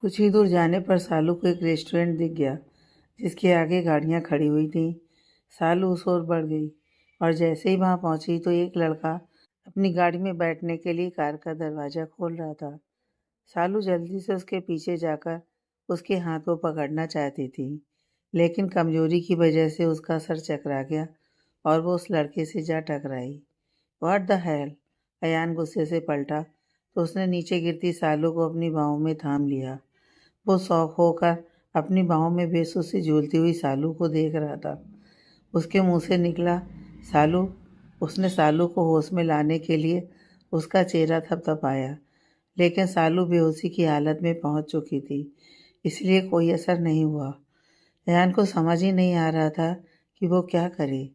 कुछ ही दूर जाने पर सालू को एक रेस्टोरेंट दिख गया जिसके आगे गाड़ियां खड़ी हुई थीं। सालू उस ओर बढ़ गई और जैसे ही वहां पहुंची तो एक लड़का अपनी गाड़ी में बैठने के लिए कार का दरवाज़ा खोल रहा था। सालू जल्दी से उसके पीछे जाकर उसके हाथ को पकड़ना चाहती थी, लेकिन कमजोरी की वजह से उसका सर चकरा गया और वो उस लड़के से जा टकराई। What the hell! अयान गुस्से से पलटा तो उसने नीचे गिरती सालू को अपनी बाहों में थाम लिया। वो शौक होकर अपनी बाहों में बेसुध सी झूलती हुई सालू को देख रहा था। उसके मुंह से निकला सालू। उसने सालू को होश में लाने के लिए उसका चेहरा थपथपाया, लेकिन सालू बेहोशी की हालत में पहुंच चुकी थी, इसलिए कोई असर नहीं हुआ। अयान को समझ ही नहीं आ रहा था कि वो क्या करे।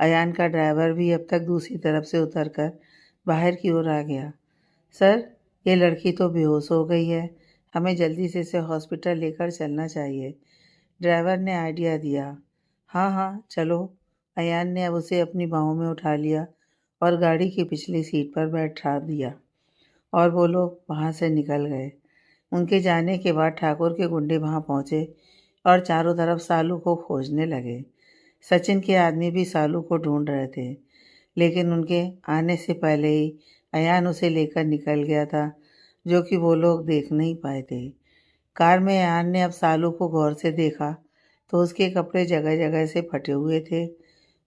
अयान का ड्राइवर भी अब तक दूसरी तरफ से उतरकर बाहर की ओर आ गया। सर, ये लड़की तो बेहोश हो गई है, हमें जल्दी से इसे हॉस्पिटल लेकर चलना चाहिए, ड्राइवर ने आइडिया दिया। हाँ हाँ चलो। अयान ने अब उसे अपनी बाहों में उठा लिया और गाड़ी की पिछली सीट पर बैठा दिया और वो लोग वहाँ से निकल गए। उनके जाने के बाद ठाकुर के गुंडे वहाँ पहुँचे और चारों तरफ सालू को खोजने लगे। सचिन के आदमी भी सालू को ढूंढ रहे थे, लेकिन उनके आने से पहले ही अयान उसे लेकर निकल गया था, जो कि वो लोग देख नहीं पाए थे। कार में अयान ने अब सालू को गौर से देखा तो उसके कपड़े जगह जगह से फटे हुए थे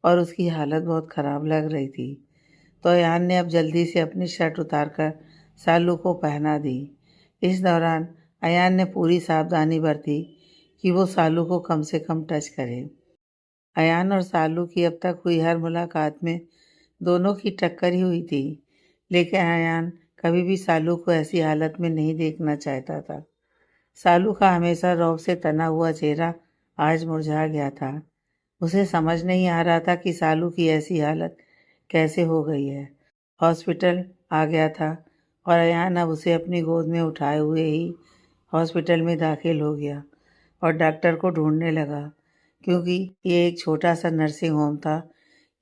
और उसकी हालत बहुत ख़राब लग रही थी। तो अयान ने अब जल्दी से अपनी शर्ट उतारकर सालू को पहना दी। इस दौरान अयान ने पूरी सावधानी बरती कि वो सालू को कम से कम टच करे। अयान और सालू की अब तक हुई हर मुलाकात में दोनों की टक्कर ही हुई थी, लेकिन अयान कभी भी सालू को ऐसी हालत में नहीं देखना चाहता था। सालू का हमेशा रौब से तना हुआ चेहरा आज मुरझा गया था। उसे समझ नहीं आ रहा था कि सालू की ऐसी हालत कैसे हो गई है। हॉस्पिटल आ गया था और अयान अब उसे अपनी गोद में उठाए हुए ही हॉस्पिटल में दाखिल हो गया और डॉक्टर को ढूंढने लगा। क्योंकि ये एक छोटा सा नर्सिंग होम था,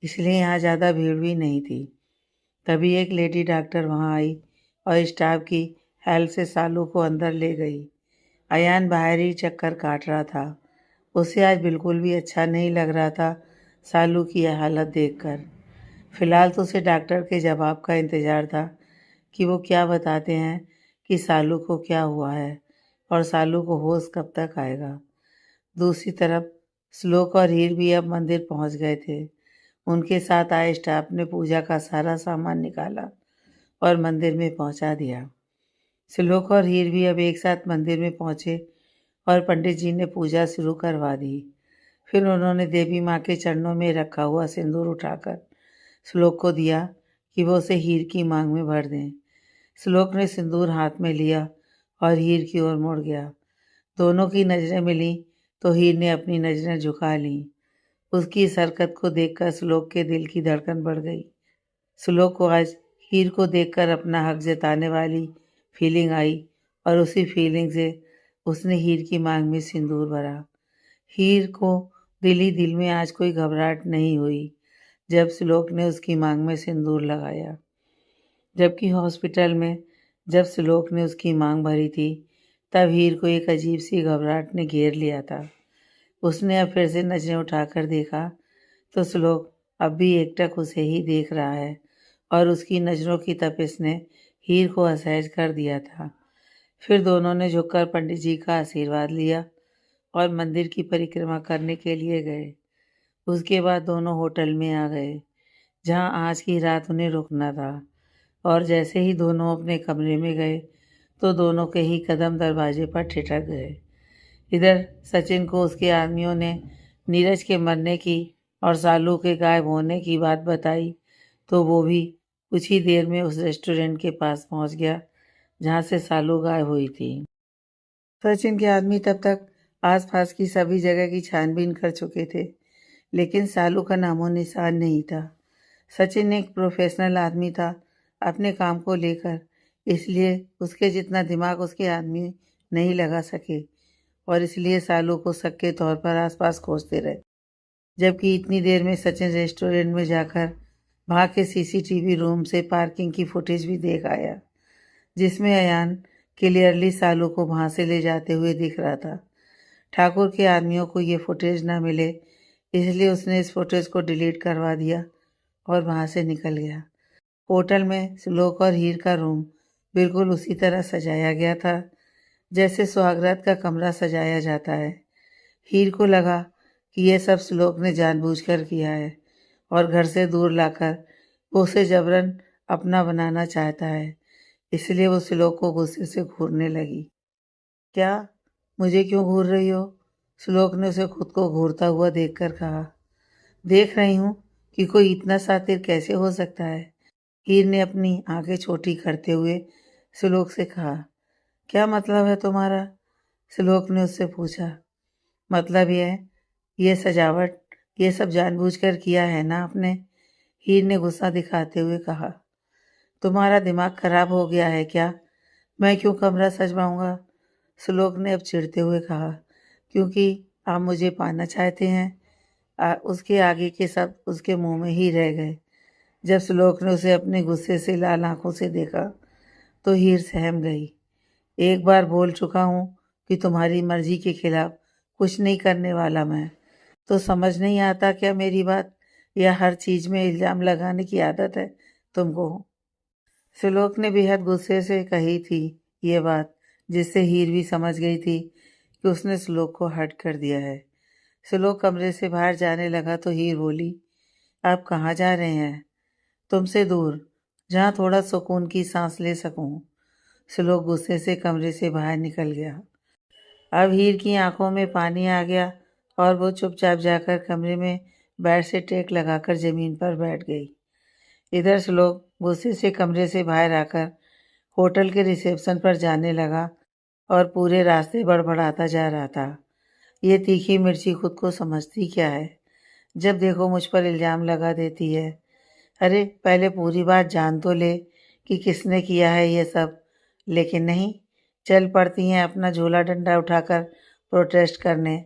इसलिए यहाँ ज़्यादा भीड़ भी नहीं थी। तभी एक लेडी डॉक्टर वहाँ आई और स्टाफ की हेल्प से सालू को अंदर ले गई। अयान बाहर ही चक्कर काट रहा था। उसे आज बिल्कुल भी अच्छा नहीं लग रहा था सालू की यह हालत देखकर। फिलहाल तो उसे डॉक्टर के जवाब का इंतज़ार था कि वो क्या बताते हैं कि सालू को क्या हुआ है और सालू को होश कब तक आएगा। दूसरी तरफ श्लोक और हीर भी अब मंदिर पहुंच गए थे। उनके साथ आए स्टाफ ने पूजा का सारा सामान निकाला और मंदिर में पहुंचा दिया। श्लोक और हीर भी अब एक साथ मंदिर में पहुंचे और पंडित जी ने पूजा शुरू करवा दी। फिर उन्होंने देवी माँ के चरणों में रखा हुआ सिंदूर उठाकर श्लोक को दिया कि वो उसे हीर की मांग में भर दें। श्लोक ने सिंदूर हाथ में लिया और हीर की ओर मुड़ गया। दोनों की नज़रें मिली तो हीर ने अपनी नज़रें झुका लीं। उसकी इस हरकत को देखकर श्लोक के दिल की धड़कन बढ़ गई। श्लोक को आज हीर को देखकर अपना हक जताने वाली फीलिंग आई और उसी फीलिंग से उसने हीर की मांग में सिंदूर भरा। हीर को दिल ही दिल में आज कोई घबराहट नहीं हुई जब श्लोक ने उसकी मांग में सिंदूर लगाया। जबकि हॉस्पिटल में जब श्लोक ने उसकी मांग भरी थी तब हीर को एक अजीब सी घबराहट ने घेर लिया था। उसने अब फिर से नजरें उठाकर देखा तो श्लोक अब भी एकटक उसे ही देख रहा है और उसकी नज़रों की तपिश ने हीर को असहज कर दिया था। फिर दोनों ने झुककर पंडित जी का आशीर्वाद लिया और मंदिर की परिक्रमा करने के लिए गए। उसके बाद दोनों होटल में आ गए जहां आज की रात उन्हें रुकना था और जैसे ही दोनों अपने कमरे में गए तो दोनों के ही कदम दरवाजे पर ठिठक गए। इधर सचिन को उसके आदमियों ने नीरज के मरने की और सालू के गायब होने की बात बताई तो वो भी कुछ ही देर में उस रेस्टोरेंट के पास पहुंच गया जहां से सालू गायब हुई थी। सचिन के आदमी तब तक आसपास की सभी जगह की छानबीन कर चुके थे, लेकिन सालू का नामो निशान नहीं था। सचिन एक प्रोफेशनल आदमी था अपने काम को लेकर, इसलिए उसके जितना दिमाग उसके आदमी नहीं लगा सके और इसलिए सालू को शक के तौर पर आसपास खोजते रहे। जबकि इतनी देर में सचिन रेस्टोरेंट में जाकर वहाँ के सीसीटीवी रूम से पार्किंग की फुटेज भी देख आया, जिसमें अयान क्लियरली सालू को वहाँ से ले जाते हुए दिख रहा था। ठाकुर के आदमियों को ये फुटेज ना मिले, इसलिए उसने इस फुटेज को डिलीट करवा दिया और वहाँ से निकल गया। होटल में श्लोक और हीर का रूम बिल्कुल उसी तरह सजाया गया था जैसे सुहागरात का कमरा सजाया जाता है। हीर को लगा कि यह सब श्लोक ने जानबूझकर किया है और घर से दूर लाकर वो उसे जबरन अपना बनाना चाहता है, इसलिए वो श्लोक को गुस्से से घूरने लगी। क्या? मुझे क्यों घूर रही हो? श्लोक ने उसे खुद को घूरता हुआ देखकर कहा। देख रही हूँ कि कोई इतना शातिर कैसे हो सकता है। हीर ने अपनी आंखें छोटी करते हुए श्लोक से कहा। क्या मतलब है तुम्हारा? श्लोक ने उससे पूछा। मतलब ये सजावट, ये सब जानबूझकर किया है ना आपने? हीर ने गुस्सा दिखाते हुए कहा। तुम्हारा दिमाग खराब हो गया है क्या? मैं क्यों कमरा सजवाऊंगा? श्लोक ने अब चिढ़ते हुए कहा। क्योंकि आप मुझे पाना चाहते हैं। उसके आगे के सब उसके मुंह में ही रह गए। जब श्लोक ने उसे अपने गुस्से से लाल आंखों से देखा तो हीर सहम गई। एक बार बोल चुका हूँ कि तुम्हारी मर्जी के खिलाफ कुछ नहीं करने वाला मैं। तो समझ नहीं आता क्या मेरी बात? या हर चीज में इल्जाम लगाने की आदत है तुमको? श्लोक ने बेहद गुस्से से कही थी ये बात, जिससे हीर भी समझ गई थी कि उसने श्लोक को हर्ट कर दिया है। श्लोक कमरे से बाहर जाने लगा तो हीर बोली, आप कहाँ जा रहे हैं? तुमसे दूर, जहाँ थोड़ा सुकून की सांस ले सकूं। श्लोक गुस्से से कमरे से बाहर निकल गया। अब हीर की आंखों में पानी आ गया और वो चुपचाप जाकर कमरे में बेड से टेक लगाकर जमीन पर बैठ गई। इधर श्लोक गुस्से से कमरे से बाहर आकर होटल के रिसेप्शन पर जाने लगा और पूरे रास्ते बड़बड़ाता जा रहा था। ये तीखी मिर्ची खुद को समझती क्या है? जब देखो मुझ पर इल्ज़ाम लगा देती है। अरे पहले पूरी बात जान तो ले कि किसने किया है ये सब। लेकिन नहीं, चल पड़ती हैं अपना झोला डंडा उठाकर प्रोटेस्ट करने।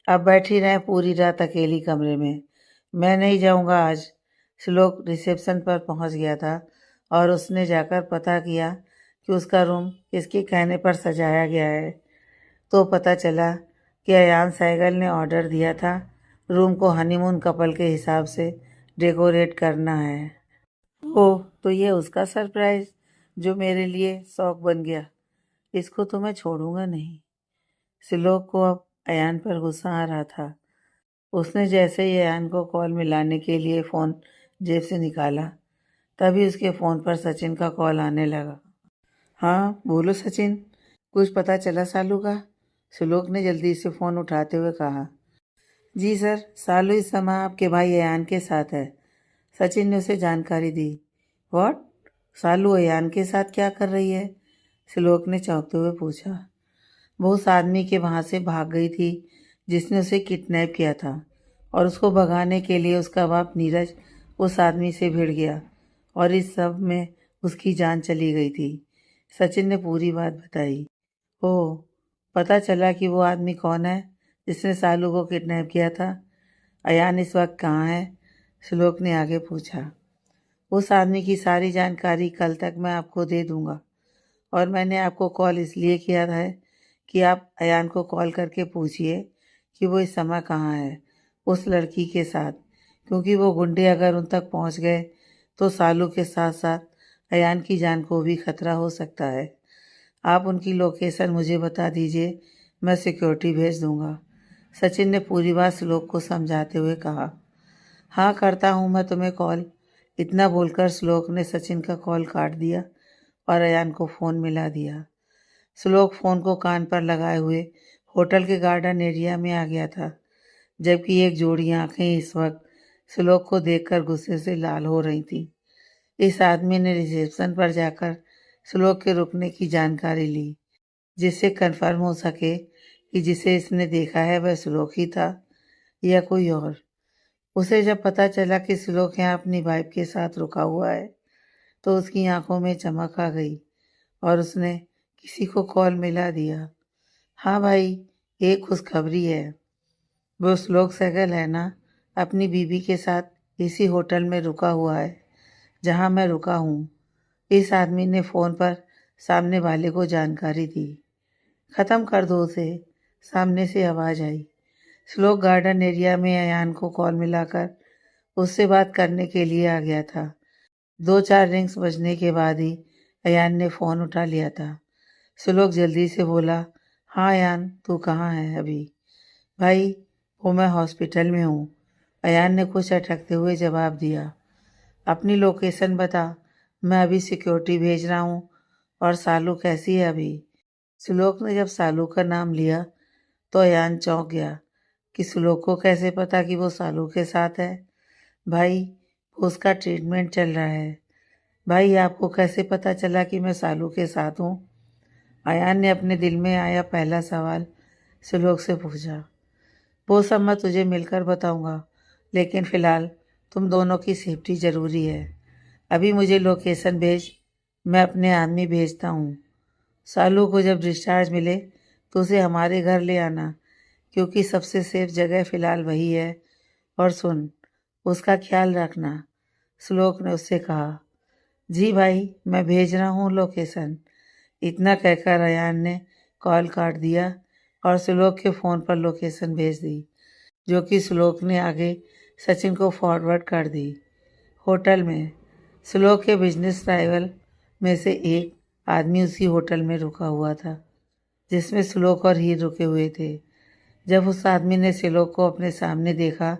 अब बैठी रहें पूरी रात अकेली कमरे में। मैं नहीं जाऊंगा आज। श्लोक रिसेप्शन पर पहुंच गया था और उसने जाकर पता किया कि उसका रूम किसके कहने पर सजाया गया है। तो पता चला कि अयान सहगल ने ऑर्डर दिया था रूम को हनीमून कपल के हिसाब से डेकोरेट करना है। ओह, तो ये उसका सरप्राइज जो मेरे लिए शौक बन गया। इसको तो मैं छोड़ूंगा नहीं। श्लोक को अब अयान पर गुस्सा आ रहा था। उसने जैसे ही अयान को कॉल मिलाने के लिए फ़ोन जेब से निकाला, तभी उसके फ़ोन पर सचिन का कॉल आने लगा। हाँ बोलो सचिन, कुछ पता चला सालू का? श्लोक ने जल्दी से फ़ोन उठाते हुए कहा। जी सर, सालू इस समय आपके भाई अयान के साथ है। सचिन ने उसे जानकारी दी। व्हाट? सालू अयान के साथ क्या कर रही है? श्लोक ने चौंकते हुए पूछा। वो उस आदमी के वहाँ से भाग गई थी जिसने उसे किडनैप किया था और उसको भगाने के लिए उसका बाप नीरज उस आदमी से भिड़ गया और इस सब में उसकी जान चली गई थी। सचिन ने पूरी बात बताई। ओह, पता चला कि वो आदमी कौन है जिसने सालू को किडनैप किया था? अयान इस वक्त कहाँ है? श्लोक ने आगे पूछा। उस आदमी की सारी जानकारी कल तक मैं आपको दे दूंगा और मैंने आपको कॉल इसलिए किया है कि आप अयान को कॉल करके पूछिए कि वो इस समय कहाँ है उस लड़की के साथ, क्योंकि वो गुंडे अगर उन तक पहुंच गए तो सालू के साथ साथ अयान की जान को भी खतरा हो सकता है। आप उनकी लोकेशन मुझे बता दीजिए, मैं सिक्योरिटी भेज दूंगा। सचिन ने पूरी बात श्लोक को समझाते हुए कहा। हाँ करता हूँ मैं तुम्हें कॉल। इतना बोलकर श्लोक ने सचिन का कॉल काट दिया और अयान को फ़ोन मिला दिया। श्लोक फ़ोन को कान पर लगाए हुए होटल के गार्डन एरिया में आ गया था, जबकि एक जोड़ी आंखें इस वक्त श्लोक को देखकर गुस्से से लाल हो रही थीं। इस आदमी ने रिसेप्शन पर जाकर श्लोक के रुकने की जानकारी ली, जिससे कन्फर्म हो सके कि जिसे इसने देखा है वह श्लोक ही था या कोई और। उसे जब पता चला कि श्लोक यहाँ अपनी वाइफ के साथ रुका हुआ है तो उसकी आंखों में चमक आ गई और उसने किसी को कॉल मिला दिया। हाँ भाई, एक खुशखबरी है। वो श्लोक सहगल है ना, अपनी बीवी के साथ इसी होटल में रुका हुआ है जहाँ मैं रुका हूँ। इस आदमी ने फ़ोन पर सामने वाले को जानकारी दी। ख़त्म कर दो उसे, सामने से आवाज़ आई। श्लोक गार्डन एरिया में अयान को कॉल मिलाकर उससे बात करने के लिए आ गया था। 2-4 रिंग्स बजने के बाद ही अयान ने फ़ोन उठा लिया था। श्लोक जल्दी से बोला, हाँ अयान, तू कहाँ है अभी? भाई, वो मैं हॉस्पिटल में हूँ, अयान ने कुछ अटकते हुए जवाब दिया। अपनी लोकेशन बता, मैं अभी सिक्योरिटी भेज रहा हूँ। और सालू कैसी है अभी? श्लोक ने जब सालू का नाम लिया तो अयान चौंक गया कि श्लोक को कैसे पता कि वो सालू के साथ है। भाई, उसका ट्रीटमेंट चल रहा है। भाई, आपको कैसे पता चला कि मैं सालू के साथ हूँ? अयान ने अपने दिल में आया पहला सवाल श्लोक से पूछा। वो सब मैं तुझे मिलकर बताऊंगा, लेकिन फ़िलहाल तुम दोनों की सेफ्टी ज़रूरी है। अभी मुझे लोकेशन भेज, मैं अपने आदमी भेजता हूँ। सालू को जब डिस्चार्ज मिले तो उसे हमारे घर ले आना, क्योंकि सबसे सेफ जगह फ़िलहाल वही है। और सुन, उसका ख्याल रखना, श्लोक ने उससे कहा। जी भाई, मैं भेज रहा हूँ लोकेशन। इतना कहकर अयान ने कॉल काट दिया और श्लोक के फ़ोन पर लोकेशन भेज दी, जो कि श्लोक ने आगे सचिन को फॉरवर्ड कर दी। होटल में श्लोक के बिजनेस ट्रैवल में से एक आदमी उसी होटल में रुका हुआ था जिसमें श्लोक और हीर रुके हुए थे। जब उस आदमी ने श्लोक को अपने सामने देखा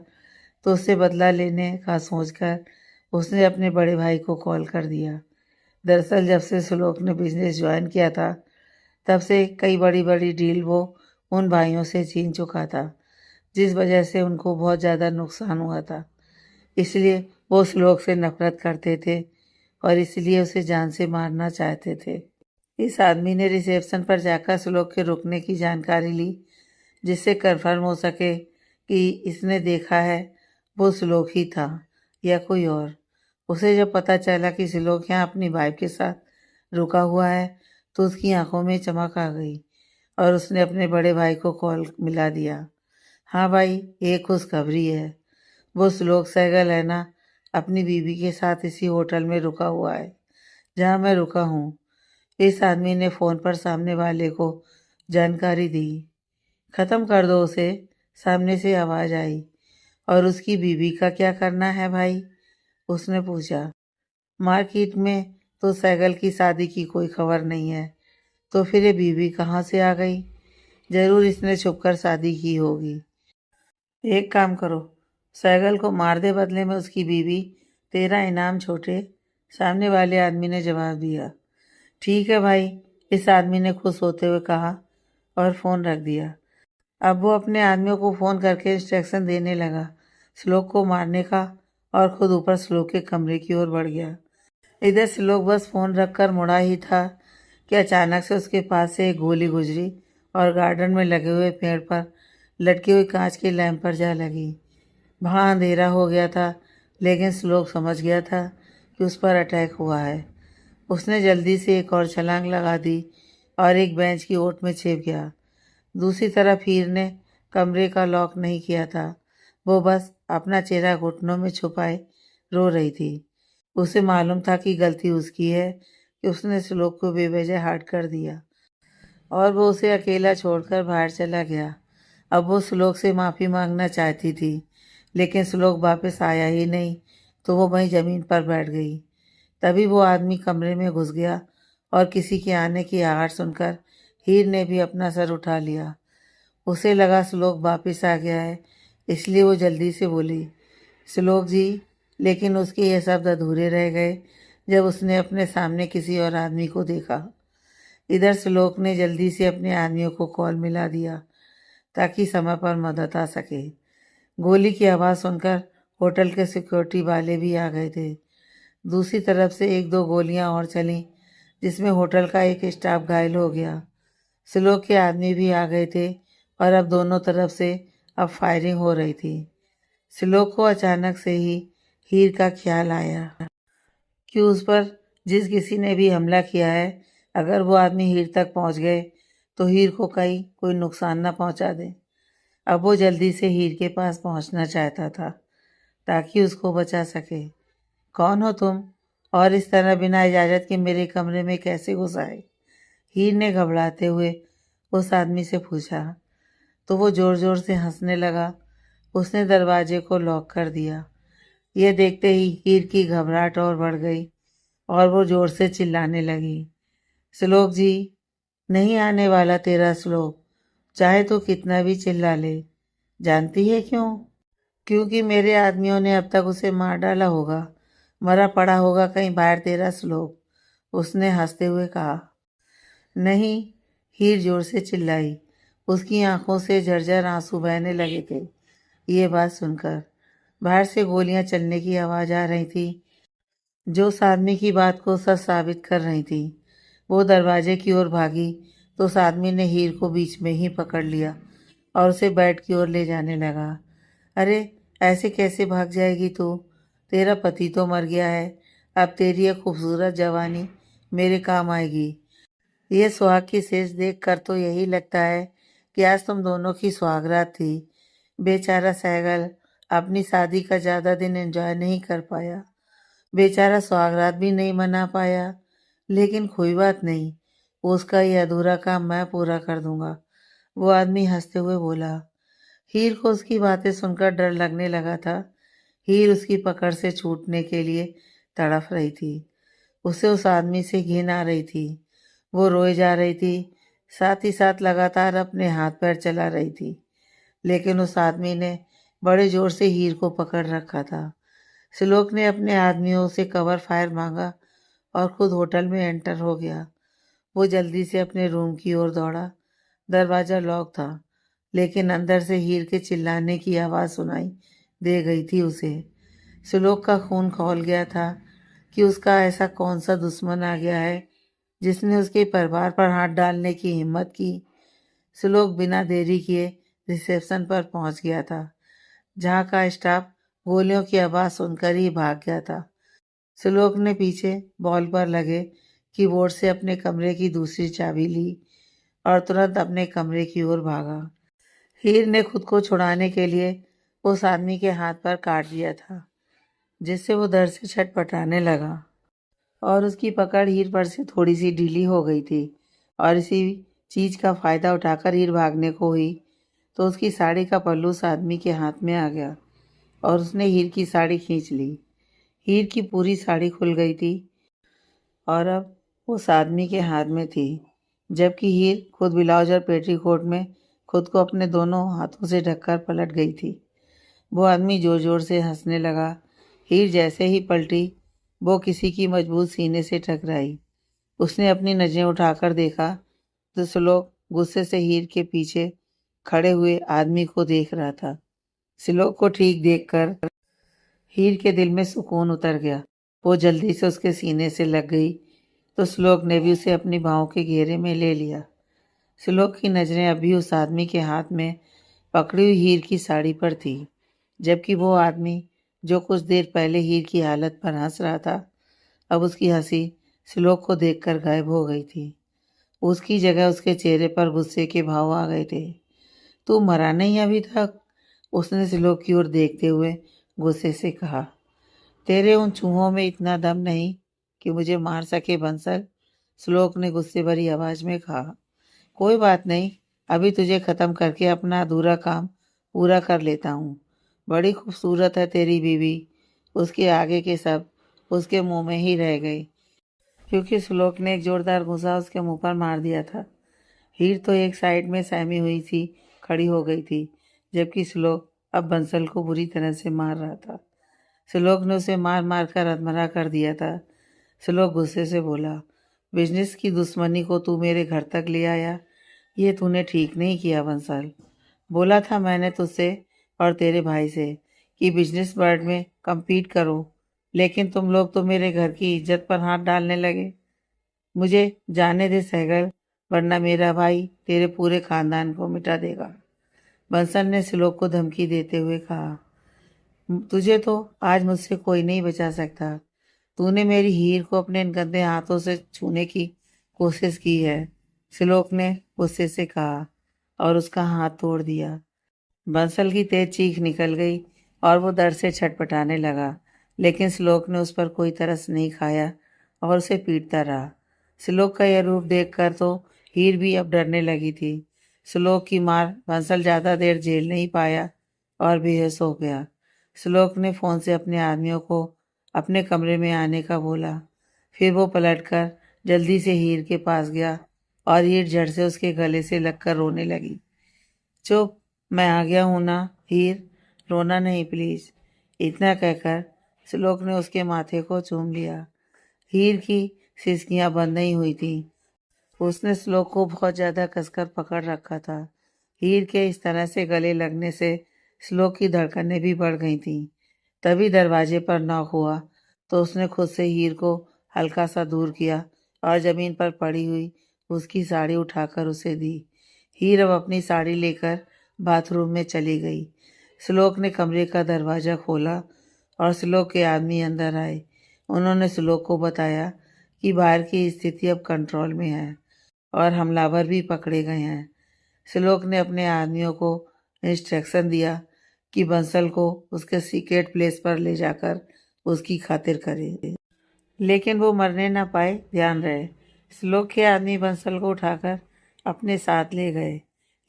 तो उससे बदला लेने का सोचकर उसने अपने बड़े भाई को कॉल कर दिया। दरअसल जब से श्लोक ने बिजनेस ज्वाइन किया था, तब से कई बड़ी बड़ी डील वो उन भाइयों से छीन चुका था, जिस वजह से उनको बहुत ज़्यादा नुकसान हुआ था। इसलिए वो श्लोक से नफरत करते थे और इसलिए उसे जान से मारना चाहते थे। इस आदमी ने रिसेप्शन पर जाकर श्लोक के रुकने की जानकारी ली, जिससे कंफर्म हो सके कि इसने देखा है वो श्लोक ही था या कोई और। उसे जब पता चला कि श्लोक यहाँ अपनी वाइफ के साथ रुका हुआ है तो उसकी आंखों में चमक आ गई और उसने अपने बड़े भाई को कॉल मिला दिया। हाँ भाई, एक खुशखबरी है। वो श्लोक सहगल है ना, अपनी बीवी के साथ इसी होटल में रुका हुआ है जहाँ मैं रुका हूँ। इस आदमी ने फ़ोन पर सामने वाले को जानकारी दी। ख़त्म कर दो उसे, सामने से आवाज़ आई। और उसकी बीवी का क्या करना है भाई? उसने पूछा। मार्केट में तो सैगल की शादी की कोई खबर नहीं है, तो फिर ये बीवी कहाँ से आ गई? ज़रूर इसने छुपकर शादी की होगी। एक काम करो, सैगल को मार दे, बदले में उसकी बीवी तेरा इनाम छोटे, सामने वाले आदमी ने जवाब दिया। ठीक है भाई, इस आदमी ने खुश होते हुए कहा और फ़ोन रख दिया। अब वो अपने आदमियों को फ़ोन करके इंस्ट्रक्शन देने लगा श्लोक को मारने का, और खुद ऊपर श्लोक के कमरे की ओर बढ़ गया। इधर श्लोक बस फ़ोन रखकर मुड़ा ही था कि अचानक से उसके पास से एक गोली गुजरी और गार्डन में लगे हुए पेड़ पर लटकी हुई कांच की लैंप पर जा लगी। वहाँ अंधेरा हो गया था, लेकिन श्लोक समझ गया था कि उस पर अटैक हुआ है। उसने जल्दी से एक और छलांग लगा दी और एक बेंच की ओट में छिप गया। दूसरी तरफ हीर ने कमरे का लॉक नहीं किया था। वो बस अपना चेहरा घुटनों में छुपाए रो रही थी। उसे मालूम था कि गलती उसकी है कि उसने श्लोक को बेवजह हर्ट कर दिया और वो उसे अकेला छोड़कर बाहर चला गया। अब वो श्लोक से माफ़ी मांगना चाहती थी, लेकिन श्लोक वापस आया ही नहीं, तो वो वहीं ज़मीन पर बैठ गई। तभी वो आदमी कमरे में घुस गया और किसी के आने की आहट सुनकर हीर ने भी अपना सर उठा लिया। उसे लगा श्लोक वापस आ गया है, इसलिए वो जल्दी से बोली, श्लोक जी। लेकिन उसके ये शब्द अधूरे रह गए जब उसने अपने सामने किसी और आदमी को देखा। इधर श्लोक ने जल्दी से अपने आदमियों को कॉल मिला दिया ताकि समय पर मदद आ सके। गोली की आवाज़ सुनकर होटल के सिक्योरिटी वाले भी आ गए थे। दूसरी तरफ से 1-2 गोलियां और चलीं, जिसमें होटल का एक स्टाफ घायल हो गया। श्लोक के आदमी भी आ गए थे और अब दोनों तरफ से अब फायरिंग हो रही थी। श्लोक को अचानक से ही हीर का ख्याल आया कि उस पर जिस किसी ने भी हमला किया है, अगर वो आदमी हीर तक पहुंच गए तो हीर को कहीं कोई नुकसान ना पहुंचा दे। अब वो जल्दी से हीर के पास पहुंचना चाहता था ताकि उसको बचा सके। कौन हो तुम और इस तरह बिना इजाज़त के मेरे कमरे में कैसे घुस आए? हीर ने घबराते हुए उस आदमी से पूछा, तो वो ज़ोर ज़ोर से हंसने लगा। उसने दरवाजे को लॉक कर दिया। ये देखते ही हीर की घबराहट और बढ़ गई और वो ज़ोर से चिल्लाने लगी, श्लोक जी, नहीं आने वाला तेरा श्लोक, चाहे तो कितना भी चिल्ला ले। जानती है क्यों? क्योंकि मेरे आदमियों ने अब तक उसे मार डाला होगा, मरा पड़ा होगा कहीं बाहर तेरा श्लोक, उसने हंसते हुए कहा। नहीं, हीर जोर से चिल्लाई। उसकी आंखों से झरझर आंसू बहने लगे थे। ये बात सुनकर बाहर से गोलियां चलने की आवाज़ आ रही थी, जो उस आदमी की बात को सच साबित कर रही थी। वो दरवाजे की ओर भागी तो उस आदमी ने हीर को बीच में ही पकड़ लिया और उसे बेड की ओर ले जाने लगा। अरे, ऐसे कैसे भाग जाएगी तू? तेरा पति तो मर गया है, अब तेरी ये खूबसूरत जवानी मेरे काम आएगी। ये सुहाग की सेज देख कर तो यही लगता है कि आज तुम दोनों की सुहागरात थी। बेचारा सैगल अपनी शादी का ज़्यादा दिन एंजॉय नहीं कर पाया, बेचारा सुहागरात भी नहीं मना पाया। लेकिन कोई बात नहीं, उसका ये अधूरा काम मैं पूरा कर दूंगा, वो आदमी हंसते हुए बोला। हीर को उसकी बातें सुनकर डर लगने लगा था। हीर उसकी पकड़ से छूटने के लिए तड़फ रही थी। उसे उस आदमी से घिन आ रही थी। वो रोए जा रही थी, साथ ही साथ लगातार अपने हाथ पैर चला रही थी। लेकिन उस आदमी ने बड़े जोर से हीर को पकड़ रखा था। श्लोक ने अपने आदमियों से कवर फायर मांगा और खुद होटल में एंटर हो गया। वो जल्दी से अपने रूम की ओर दौड़ा। दरवाज़ा लॉक था, लेकिन अंदर से हीर के चिल्लाने की आवाज़ सुनाई दे गई थी उसे। श्लोक का खून खौल गया था कि उसका ऐसा कौन सा दुश्मन आ गया है जिसने उसके परिवार पर हाथ डालने की हिम्मत की। श्लोक बिना देरी किए रिसेप्शन पर पहुंच गया था, जहां का स्टाफ गोलियों की आवाज़ सुनकर ही भाग गया था। श्लोक ने पीछे बॉल पर लगे कीबोर्ड से अपने कमरे की दूसरी चाबी ली और तुरंत अपने कमरे की ओर भागा। हीर ने खुद को छुड़ाने के लिए उस आदमी के हाथ पर काट दिया था, जिससे वो दर्द से छटपटाने लगा और उसकी पकड़ हीर पर से थोड़ी सी ढीली हो गई थी। और इसी चीज़ का फ़ायदा उठाकर हीर भागने को हुई तो उसकी साड़ी का पल्लू उस आदमी के हाथ में आ गया और उसने हीर की साड़ी खींच ली। हीर की पूरी साड़ी खुल गई थी और अब उस आदमी के हाथ में थी, जबकि हीर खुद ब्लाउज और पेटीकोट में खुद को अपने दोनों हाथों से ढककर पलट गई थी। वो आदमी जोर जोर से हंसने लगा। हीर जैसे ही पलटी, वो किसी की मजबूत सीने से टकराई। उसने अपनी नज़रें उठाकर देखा तो श्लोक गुस्से से हीर के पीछे खड़े हुए आदमी को देख रहा था। श्लोक को ठीक देखकर हीर के दिल में सुकून उतर गया। वो जल्दी से उसके सीने से लग गई तो श्लोक ने भी उसे अपनी बाहों के घेरे में ले लिया। श्लोक की नज़रें अभी उस आदमी के हाथ में पकड़ी हुई हीर की साड़ी पर थी, जबकि वो आदमी जो कुछ देर पहले हीर की हालत पर हंस रहा था, अब उसकी हंसी श्लोक को देखकर गायब हो गई थी। उसकी जगह उसके चेहरे पर गुस्से के भाव आ गए थे। तू मरा नहीं अभी तक? उसने श्लोक की ओर देखते हुए गुस्से से कहा। तेरे उन चूहों में इतना दम नहीं कि मुझे मार सके बंसल, श्लोक ने गुस्से भरी आवाज में कहा। कोई बात नहीं, अभी तुझे ख़त्म करके अपना अधूरा काम पूरा कर लेता हूँ। बड़ी खूबसूरत है तेरी बीवी। उसके आगे के सब उसके मुंह में ही रह गए, क्योंकि श्लोक ने एक जोरदार घूंसा उसके मुंह पर मार दिया था। हीर तो एक साइड में सहमी हुई थी, खड़ी हो गई थी, जबकि श्लोक अब बंसल को बुरी तरह से मार रहा था। श्लोक ने उसे मार मार कर अधमरा कर दिया था। श्लोक गुस्से से बोला, बिजनेस की दुश्मनी को तू मेरे घर तक ले आया, ये तूने ठीक नहीं किया बंसल। बोला था मैंने तुझसे और तेरे भाई से कि बिजनेस वर्ल्ड में compete करो, लेकिन तुम लोग तो मेरे घर की इज्जत पर हाथ डालने लगे। मुझे जाने दे सहगल, वरना मेरा भाई तेरे पूरे खानदान को मिटा देगा, बंसल ने श्लोक को धमकी देते हुए कहा। तुझे तो आज मुझसे कोई नहीं बचा सकता। तूने मेरी हीर को अपने इन गंदे हाथों से छूने की कोशिश की है, श्लोक ने गुस्से से कहा और उसका हाथ तोड़ दिया। बंसल की तेज चीख निकल गई और वो दर्द से छटपटाने लगा। लेकिन श्लोक ने उस पर कोई तरस नहीं खाया और उसे पीटता रहा। श्लोक का यह रूप देखकर तो हीर भी अब डरने लगी थी। श्लोक की मार बंसल ज़्यादा देर झेल नहीं पाया और बेहोश हो गया। श्लोक ने फ़ोन से अपने आदमियों को अपने कमरे में आने का बोला। फिर वो पलटकर जल्दी से हीर के पास गया और हीर झट से उसके गले से लगकर रोने लगी। चुप, मैं आ गया हूं ना हीर, रोना नहीं प्लीज। इतना कहकर श्लोक ने उसके माथे को चूम लिया। हीर की सिसकियां बंद नहीं हुई थी। उसने श्लोक को बहुत ज्यादा कसकर पकड़ रखा था। हीर के इस तरह से गले लगने से श्लोक की धड़कनें भी बढ़ गई थीं। तभी दरवाजे पर नॉक हुआ तो उसने खुद से हीर को हल्का सा दूर किया और जमीन पर पड़ी हुई उसकी साड़ी उठाकर उसे दी। हीर अब अपनी साड़ी लेकर बाथरूम में चली गई। श्लोक ने कमरे का दरवाज़ा खोला और श्लोक के आदमी अंदर आए। उन्होंने श्लोक को बताया कि बाहर की स्थिति अब कंट्रोल में है और हमलावर भी पकड़े गए हैं। श्लोक ने अपने आदमियों को इंस्ट्रक्शन दिया कि बंसल को उसके सीक्रेट प्लेस पर ले जाकर उसकी खातिर करे, लेकिन वो मरने ना पाए, ध्यान रहे। श्लोक के आदमी बंसल को उठाकर अपने साथ ले गए।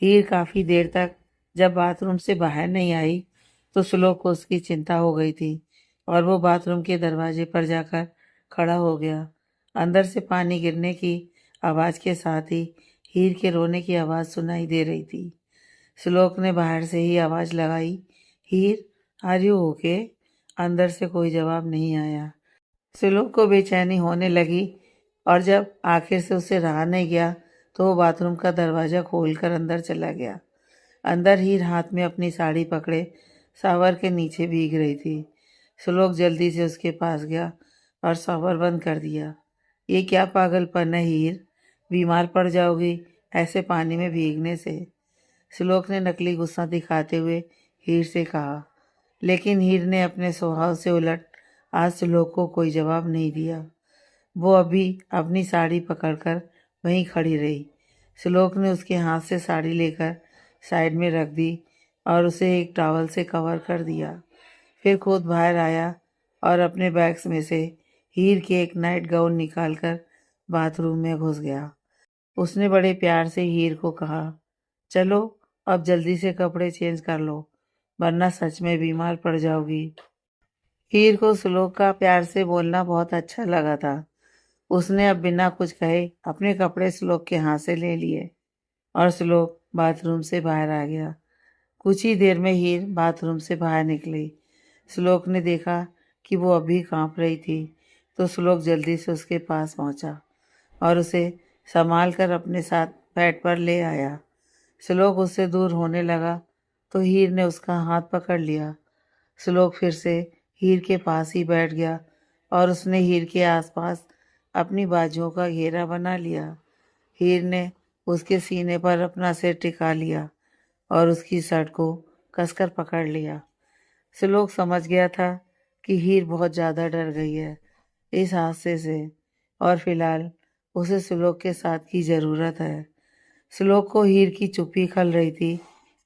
हीर काफ़ी देर तक जब बाथरूम से बाहर नहीं आई तो श्लोक को उसकी चिंता हो गई थी और वो बाथरूम के दरवाजे पर जाकर खड़ा हो गया। अंदर से पानी गिरने की आवाज़ के साथ ही हीर के रोने की आवाज़ सुनाई दे रही थी। श्लोक ने बाहर से ही आवाज़ लगाई, हीर, आर यू ओके? अंदर से कोई जवाब नहीं आया। श्लोक को बेचैनी होने लगी और जब आखिर से उसे रहा नहीं गया तो वो बाथरूम का दरवाज़ा खोलकर अंदर चला गया। अंदर हीर हाथ में अपनी साड़ी पकड़े शावर के नीचे भीग रही थी। श्लोक जल्दी से उसके पास गया और शावर बंद कर दिया। ये क्या पागलपन है हीर, बीमार पड़ जाओगी ऐसे पानी में भीगने से, श्लोक ने नकली गुस्सा दिखाते हुए हीर से कहा। लेकिन हीर ने अपने स्वभाव से उलट आज श्लोक को कोई जवाब नहीं दिया। वो अभी अपनी साड़ी पकड़कर वहीं खड़ी रही। श्लोक ने उसके हाथ से साड़ी लेकर साइड में रख दी और उसे एक टॉवल से कवर कर दिया। फिर खुद बाहर आया और अपने बैग्स में से हीर के एक नाइट गाउन निकालकर बाथरूम में घुस गया। उसने बड़े प्यार से हीर को कहा, चलो अब जल्दी से कपड़े चेंज कर लो वरना सच में बीमार पड़ जाओगी। हीर को श्लोक का प्यार से बोलना बहुत अच्छा लगा था। उसने अब बिना कुछ कहे अपने कपड़े श्लोक के हाथ से ले लिए और श्लोक बाथरूम से बाहर आ गया। कुछ ही देर में हीर बाथरूम से बाहर निकली। श्लोक ने देखा कि वो अभी कांप रही थी तो श्लोक जल्दी से उसके पास पहुंचा और उसे संभाल कर अपने साथ बेड पर ले आया। श्लोक उससे दूर होने लगा तो हीर ने उसका हाथ पकड़ लिया। श्लोक फिर से हीर के पास ही बैठ गया और उसने हीर के आसपास अपनी बाजुओं का घेरा बना लिया। हीर ने उसके सीने पर अपना सिर टिका लिया और उसकी शर्ट को कसकर पकड़ लिया। श्लोक समझ गया था कि हीर बहुत ज़्यादा डर गई है इस हादसे से और फिलहाल उसे श्लोक के साथ की ज़रूरत है। श्लोक को हीर की चुप्पी खल रही थी,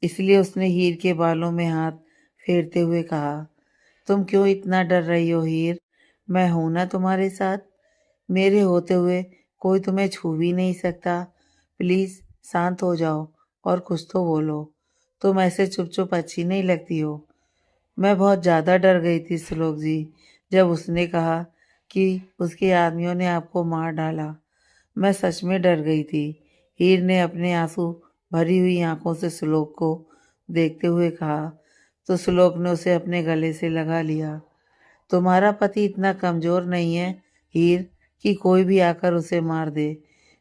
इसलिए उसने हीर के बालों में हाथ फेरते हुए कहा, तुम क्यों इतना डर रही हो हीर? मैं हूं ना तुम्हारे साथ। मेरे होते हुए कोई तुम्हें छू भी नहीं सकता। प्लीज़ शांत हो जाओ और कुछ तो बोलो। तुम ऐसे चुप चुप अच्छी नहीं लगती हो। मैं बहुत ज़्यादा डर गई थी श्लोक जी जब उसने कहा कि उसके आदमियों ने आपको मार डाला। मैं सच में डर गई थी। हीर ने अपने आंसू भरी हुई आंखों से श्लोक को देखते हुए कहा तो श्लोक ने उसे अपने गले से लगा लिया। तुम्हारा पति इतना कमज़ोर नहीं है हीर कि कोई भी आकर उसे मार दे।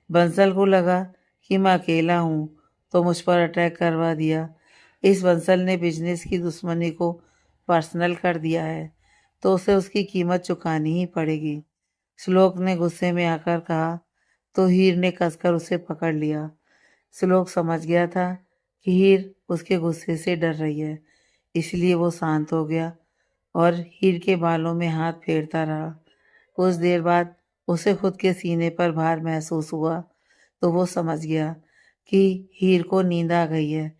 बंसल को लगा कि मैं अकेला हूँ तो मुझ पर अटैक करवा दिया। इस बंसल ने बिजनेस की दुश्मनी को पर्सनल कर दिया है तो उसे उसकी कीमत चुकानी ही पड़ेगी, श्लोक ने गुस्से में आकर कहा तो हीर ने कसकर उसे पकड़ लिया। श्लोक समझ गया था कि हीर उसके गुस्से से डर रही है, इसलिए वो शांत हो गया और हीर के बालों में हाथ फेरता रहा। कुछ देर बाद उसे खुद के सीने पर भार महसूस हुआ तो वो समझ गया कि हीर को नींद आ गई है,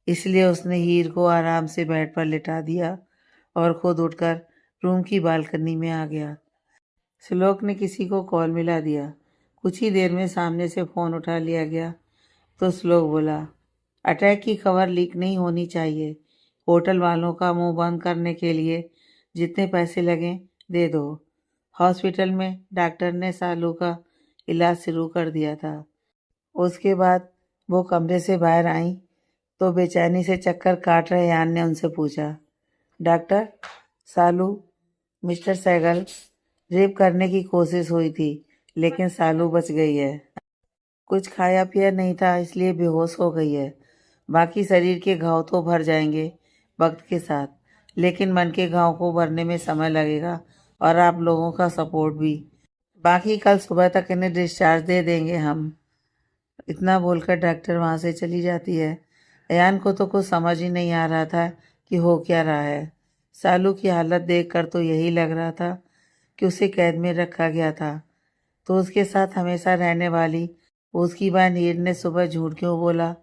इसलिए उसने हीर को आराम से बेड पर लिटा दिया और खुद उठकर रूम की बालकनी में आ गया। श्लोक ने किसी को कॉल मिला दिया। कुछ ही देर में सामने से फ़ोन उठा लिया गया तो श्लोक बोला, अटैक की खबर लीक नहीं होनी चाहिए। होटल वालों का मुंह बंद करने के लिए जितने पैसे लगें दे दो। हॉस्पिटल में डॉक्टर ने सालू का इलाज शुरू कर दिया था। उसके बाद वो कमरे से बाहर आई तो बेचैनी से चक्कर काट रहे यान ने उनसे पूछा, डॉक्टर, सालू, मिस्टर सहगल, रेप करने की कोशिश हुई थी लेकिन सालू बच गई है। कुछ खाया पिया नहीं था इसलिए बेहोश हो गई है। बाकी शरीर के घाव तो भर जाएंगे वक्त के साथ, लेकिन मन के घाव को भरने में समय लगेगा और आप लोगों का सपोर्ट भी। बाकी कल सुबह तक इन्हें डिस्चार्ज दे देंगे हम। इतना बोलकर डॉक्टर वहाँ से चली जाती है। अयान को तो कुछ समझ ही नहीं आ रहा था कि हो क्या रहा है। सालू की हालत देखकर तो यही लग रहा था कि उसे कैद में रखा गया था, तो उसके साथ हमेशा रहने वाली उसकी बहन हीर ने सुबह झूठ क्यों बोला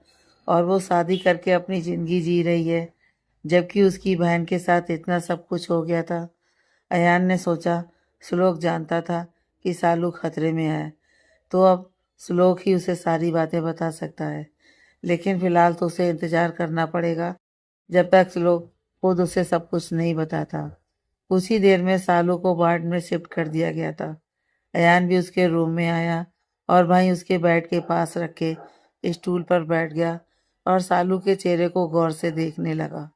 और वो शादी करके अपनी ज़िंदगी जी रही है जबकि उसकी बहन के साथ इतना सब कुछ हो गया था। अयान ने सोचा श्लोक जानता था कि सालू खतरे में है तो अब श्लोक ही उसे सारी बातें बता सकता है, लेकिन फिलहाल तो उसे इंतज़ार करना पड़ेगा जब तक श्लोक खुद उसे सब कुछ नहीं बताता। कुछ ही देर में सालू को वार्ड में शिफ्ट कर दिया गया था। अयान भी उसके रूम में आया और वहीं उसके बेड के पास रखे स्टूल पर बैठ गया और सालू के चेहरे को गौर से देखने लगा।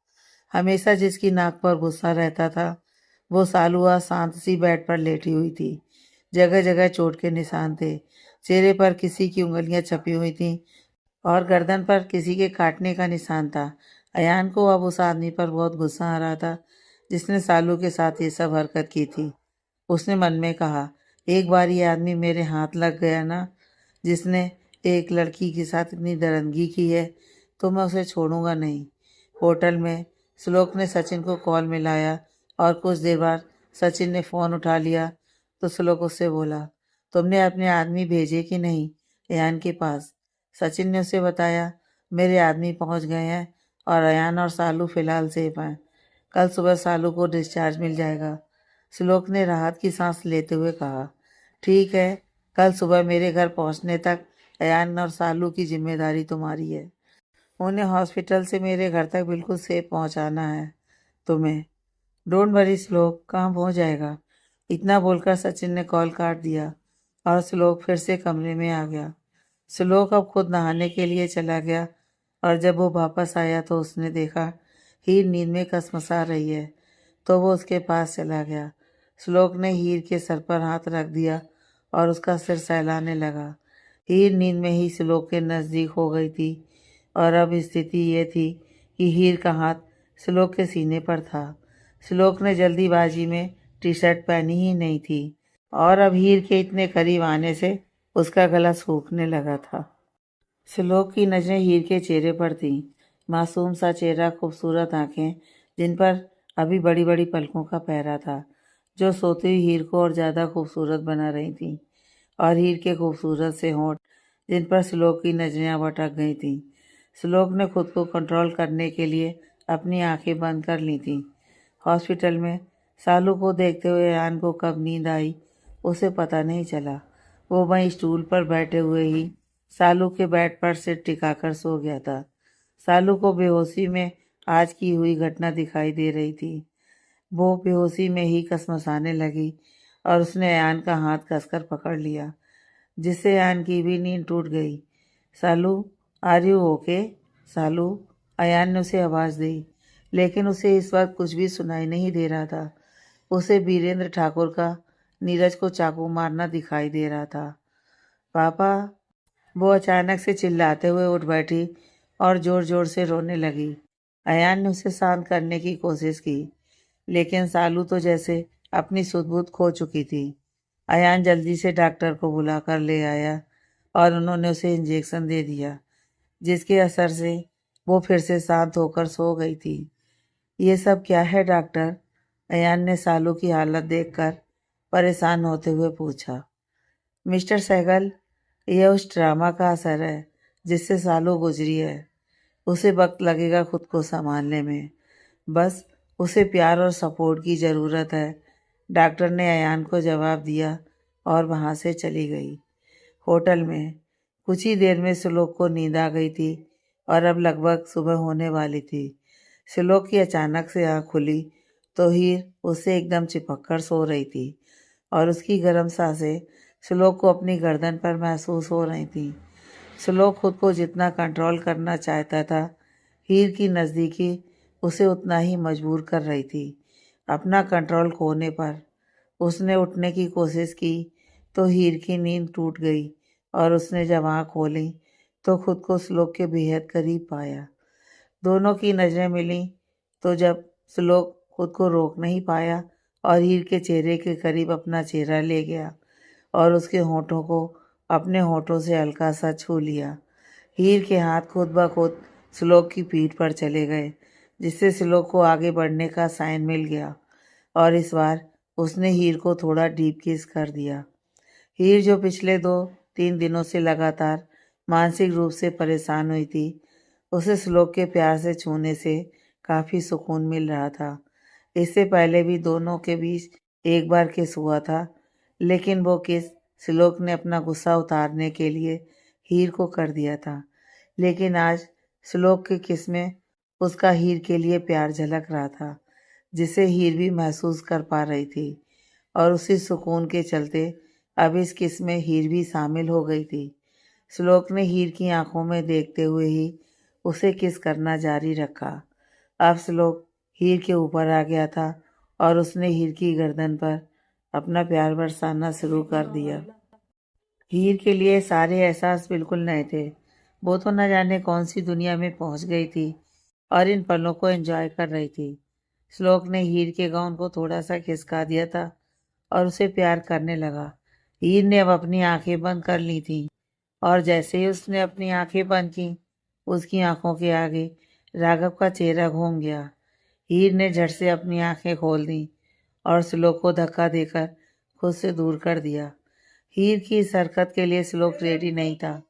हमेशा जिसकी नाक पर गुस्सा रहता था वो सालू आज शांत सी बेड पर लेटी हुई थी। जगह जगह चोट के निशान थे। चेहरे पर किसी की उंगलियां छपी हुई थीं और गर्दन पर किसी के काटने का निशान था। अयान को अब उस आदमी पर बहुत गुस्सा आ रहा था जिसने सालू के साथ ये सब हरकत की थी। उसने मन में कहा, एक बार ये आदमी मेरे हाथ लग गया ना, जिसने एक लड़की के साथ इतनी दरिंदगी की है, तो मैं उसे छोड़ूंगा नहीं। होटल में श्लोक ने सचिन को कॉल मिलाया और कुछ देर बाद सचिन ने फ़ोन उठा लिया तो श्लोक उससे बोला, तुमने अपने आदमी भेजे कि नहीं अयान के पास? सचिन ने उसे बताया, मेरे आदमी पहुंच गए हैं और अयान और सालू फिलहाल सेफ हैं। कल सुबह सालू को डिस्चार्ज मिल जाएगा। श्लोक ने राहत की सांस लेते हुए कहा, ठीक है, कल सुबह मेरे घर पहुंचने तक अयान और सालू की जिम्मेदारी तुम्हारी है। उन्हें हॉस्पिटल से मेरे घर तक बिल्कुल सेफ पहुंचाना है तुम्हें। डोंट वरी श्लोक, काम हो जाएगा। इतना बोलकर सचिन ने कॉल काट दिया और श्लोक फिर से कमरे में आ गया। श्लोक अब खुद नहाने के लिए चला गया और जब वो वापस आया तो उसने देखा हीर नींद में कसमसा रही है, तो वो उसके पास चला गया। श्लोक ने हीर के सर पर हाथ रख दिया और उसका सिर सहलाने लगा। हीर नींद में ही श्लोक के नज़दीक हो गई थी और अब स्थिति ये थी कि हीर का हाथ श्लोक के सीने पर था। श्लोक ने जल्दीबाजी में टी शर्ट पहनी ही नहीं थी और अब हीर के इतने करीब आने से उसका गला सूखने लगा था। श्लोक की नज़रें हीर के चेहरे पर थीं। मासूम सा चेहरा, खूबसूरत आंखें जिन पर अभी बड़ी बड़ी पलकों का पहरा था, जो सोती हुई हीर को और ज़्यादा खूबसूरत बना रही थीं, और हीर के खूबसूरत से होंठ जिन पर श्लोक की नज़रें अब अटक गई थीं। श्लोक ने खुद को कंट्रोल करने के लिए अपनी आंखें बंद कर ली थीं। हॉस्पिटल में सालू को देखते हुए अयान को कब नींद आई उसे पता नहीं चला। वो वहीं स्टूल पर बैठे हुए ही सालू के बेड पर सिर टिकाकर सो गया था। सालू को बेहोशी में आज की हुई घटना दिखाई दे रही थी। वो बेहोशी में ही कसमसाने लगी और उसने अयान का हाथ कसकर पकड़ लिया, जिससे अयान की भी नींद टूट गई। सालू, आर यू ओके? सालू, अयान ने उसे आवाज़ दी, लेकिन उसे इस वक्त कुछ भी सुनाई नहीं दे रहा था। उसे वीरेंद्र ठाकुर का नीरज को चाकू मारना दिखाई दे रहा था। पापा, वो अचानक से चिल्लाते हुए उठ बैठी और ज़ोर ज़ोर से रोने लगी। अयान ने उसे शांत करने की कोशिश की, लेकिन सालू तो जैसे अपनी सुध-बुध खो चुकी थी। अयान जल्दी से डॉक्टर को बुलाकर ले आया और उन्होंने उसे इंजेक्शन दे दिया, जिसके असर से वो फिर से शांत होकर सो गई थी। ये सब क्या है डॉक्टर? अयान ने सालू की हालत देखकर परेशान होते हुए पूछा। मिस्टर सहगल, यह उस ड्रामा का असर है जिससे सालू गुजरी है। उसे वक्त लगेगा खुद को संभालने में। बस उसे प्यार और सपोर्ट की ज़रूरत है। डॉक्टर ने अयान को जवाब दिया और वहाँ से चली गई। होटल में कुछ ही देर में श्लोक को नींद आ गई थी और अब लगभग सुबह होने वाली थी। श्लोक की अचानक से आँख खुली तो हीर उससे एकदम चिपक कर सो रही थी और उसकी गर्म सांसें श्लोक को अपनी गर्दन पर महसूस हो रही थीं। श्लोक खुद को जितना कंट्रोल करना चाहता था, हीर की नज़दीकी उसे उतना ही मजबूर कर रही थी। अपना कंट्रोल खोने पर उसने उठने की कोशिश की तो हीर की नींद टूट गई और उसने जब आँख खोली तो खुद को श्लोक के बेहद करीब पाया। दोनों की नज़रें मिलीं तो जब श्लोक खुद को रोक नहीं पाया और हीर के चेहरे के करीब अपना चेहरा ले गया और उसके होठों को अपने होठों से हल्का सा छू लिया। हीर के हाथ खुद ब खुद श्लोक की पीठ पर चले गए, जिससे श्लोक को आगे बढ़ने का साइन मिल गया और इस बार उसने हीर को थोड़ा डीप किस कर दिया। हीर जो पिछले 2-3 दिनों से लगातार मानसिक रूप से परेशान हुई थी, उसे श्लोक के प्यार से छूने से काफ़ी सुकून मिल रहा था। इससे पहले भी दोनों के बीच एक बार किस हुआ था, लेकिन वो किस श्लोक ने अपना गुस्सा उतारने के लिए हीर को कर दिया था। लेकिन आज श्लोक के किस में उसका हीर के लिए प्यार झलक रहा था, जिसे हीर भी महसूस कर पा रही थी और उसी सुकून के चलते अब इस किस में हीर भी शामिल हो गई थी। श्लोक ने हीर की आंखों में देखते हुए ही उसे किस करना जारी रखा। अब श्लोक हीर के ऊपर आ गया था और उसने हीर की गर्दन पर अपना प्यार बरसाना शुरू कर दिया। हीर के लिए सारे एहसास बिल्कुल नए थे। वो तो न जाने कौन सी दुनिया में पहुंच गई थी और इन पलों को एंजॉय कर रही थी। श्लोक ने हीर के गाउन को थोड़ा सा खिसका दिया था और उसे प्यार करने लगा। हीर ने अब अपनी आंखें बंद कर ली थीं और जैसे ही उसने अपनी आंखें बंद की, उसकी आंखों के आगे राघव का चेहरा घूम गया। हीर ने झट से अपनी आंखें खोल दी और श्लोक को धक्का देकर खुद से दूर कर दिया। हीर की इस हरकत के लिए श्लोक रेडी नहीं था।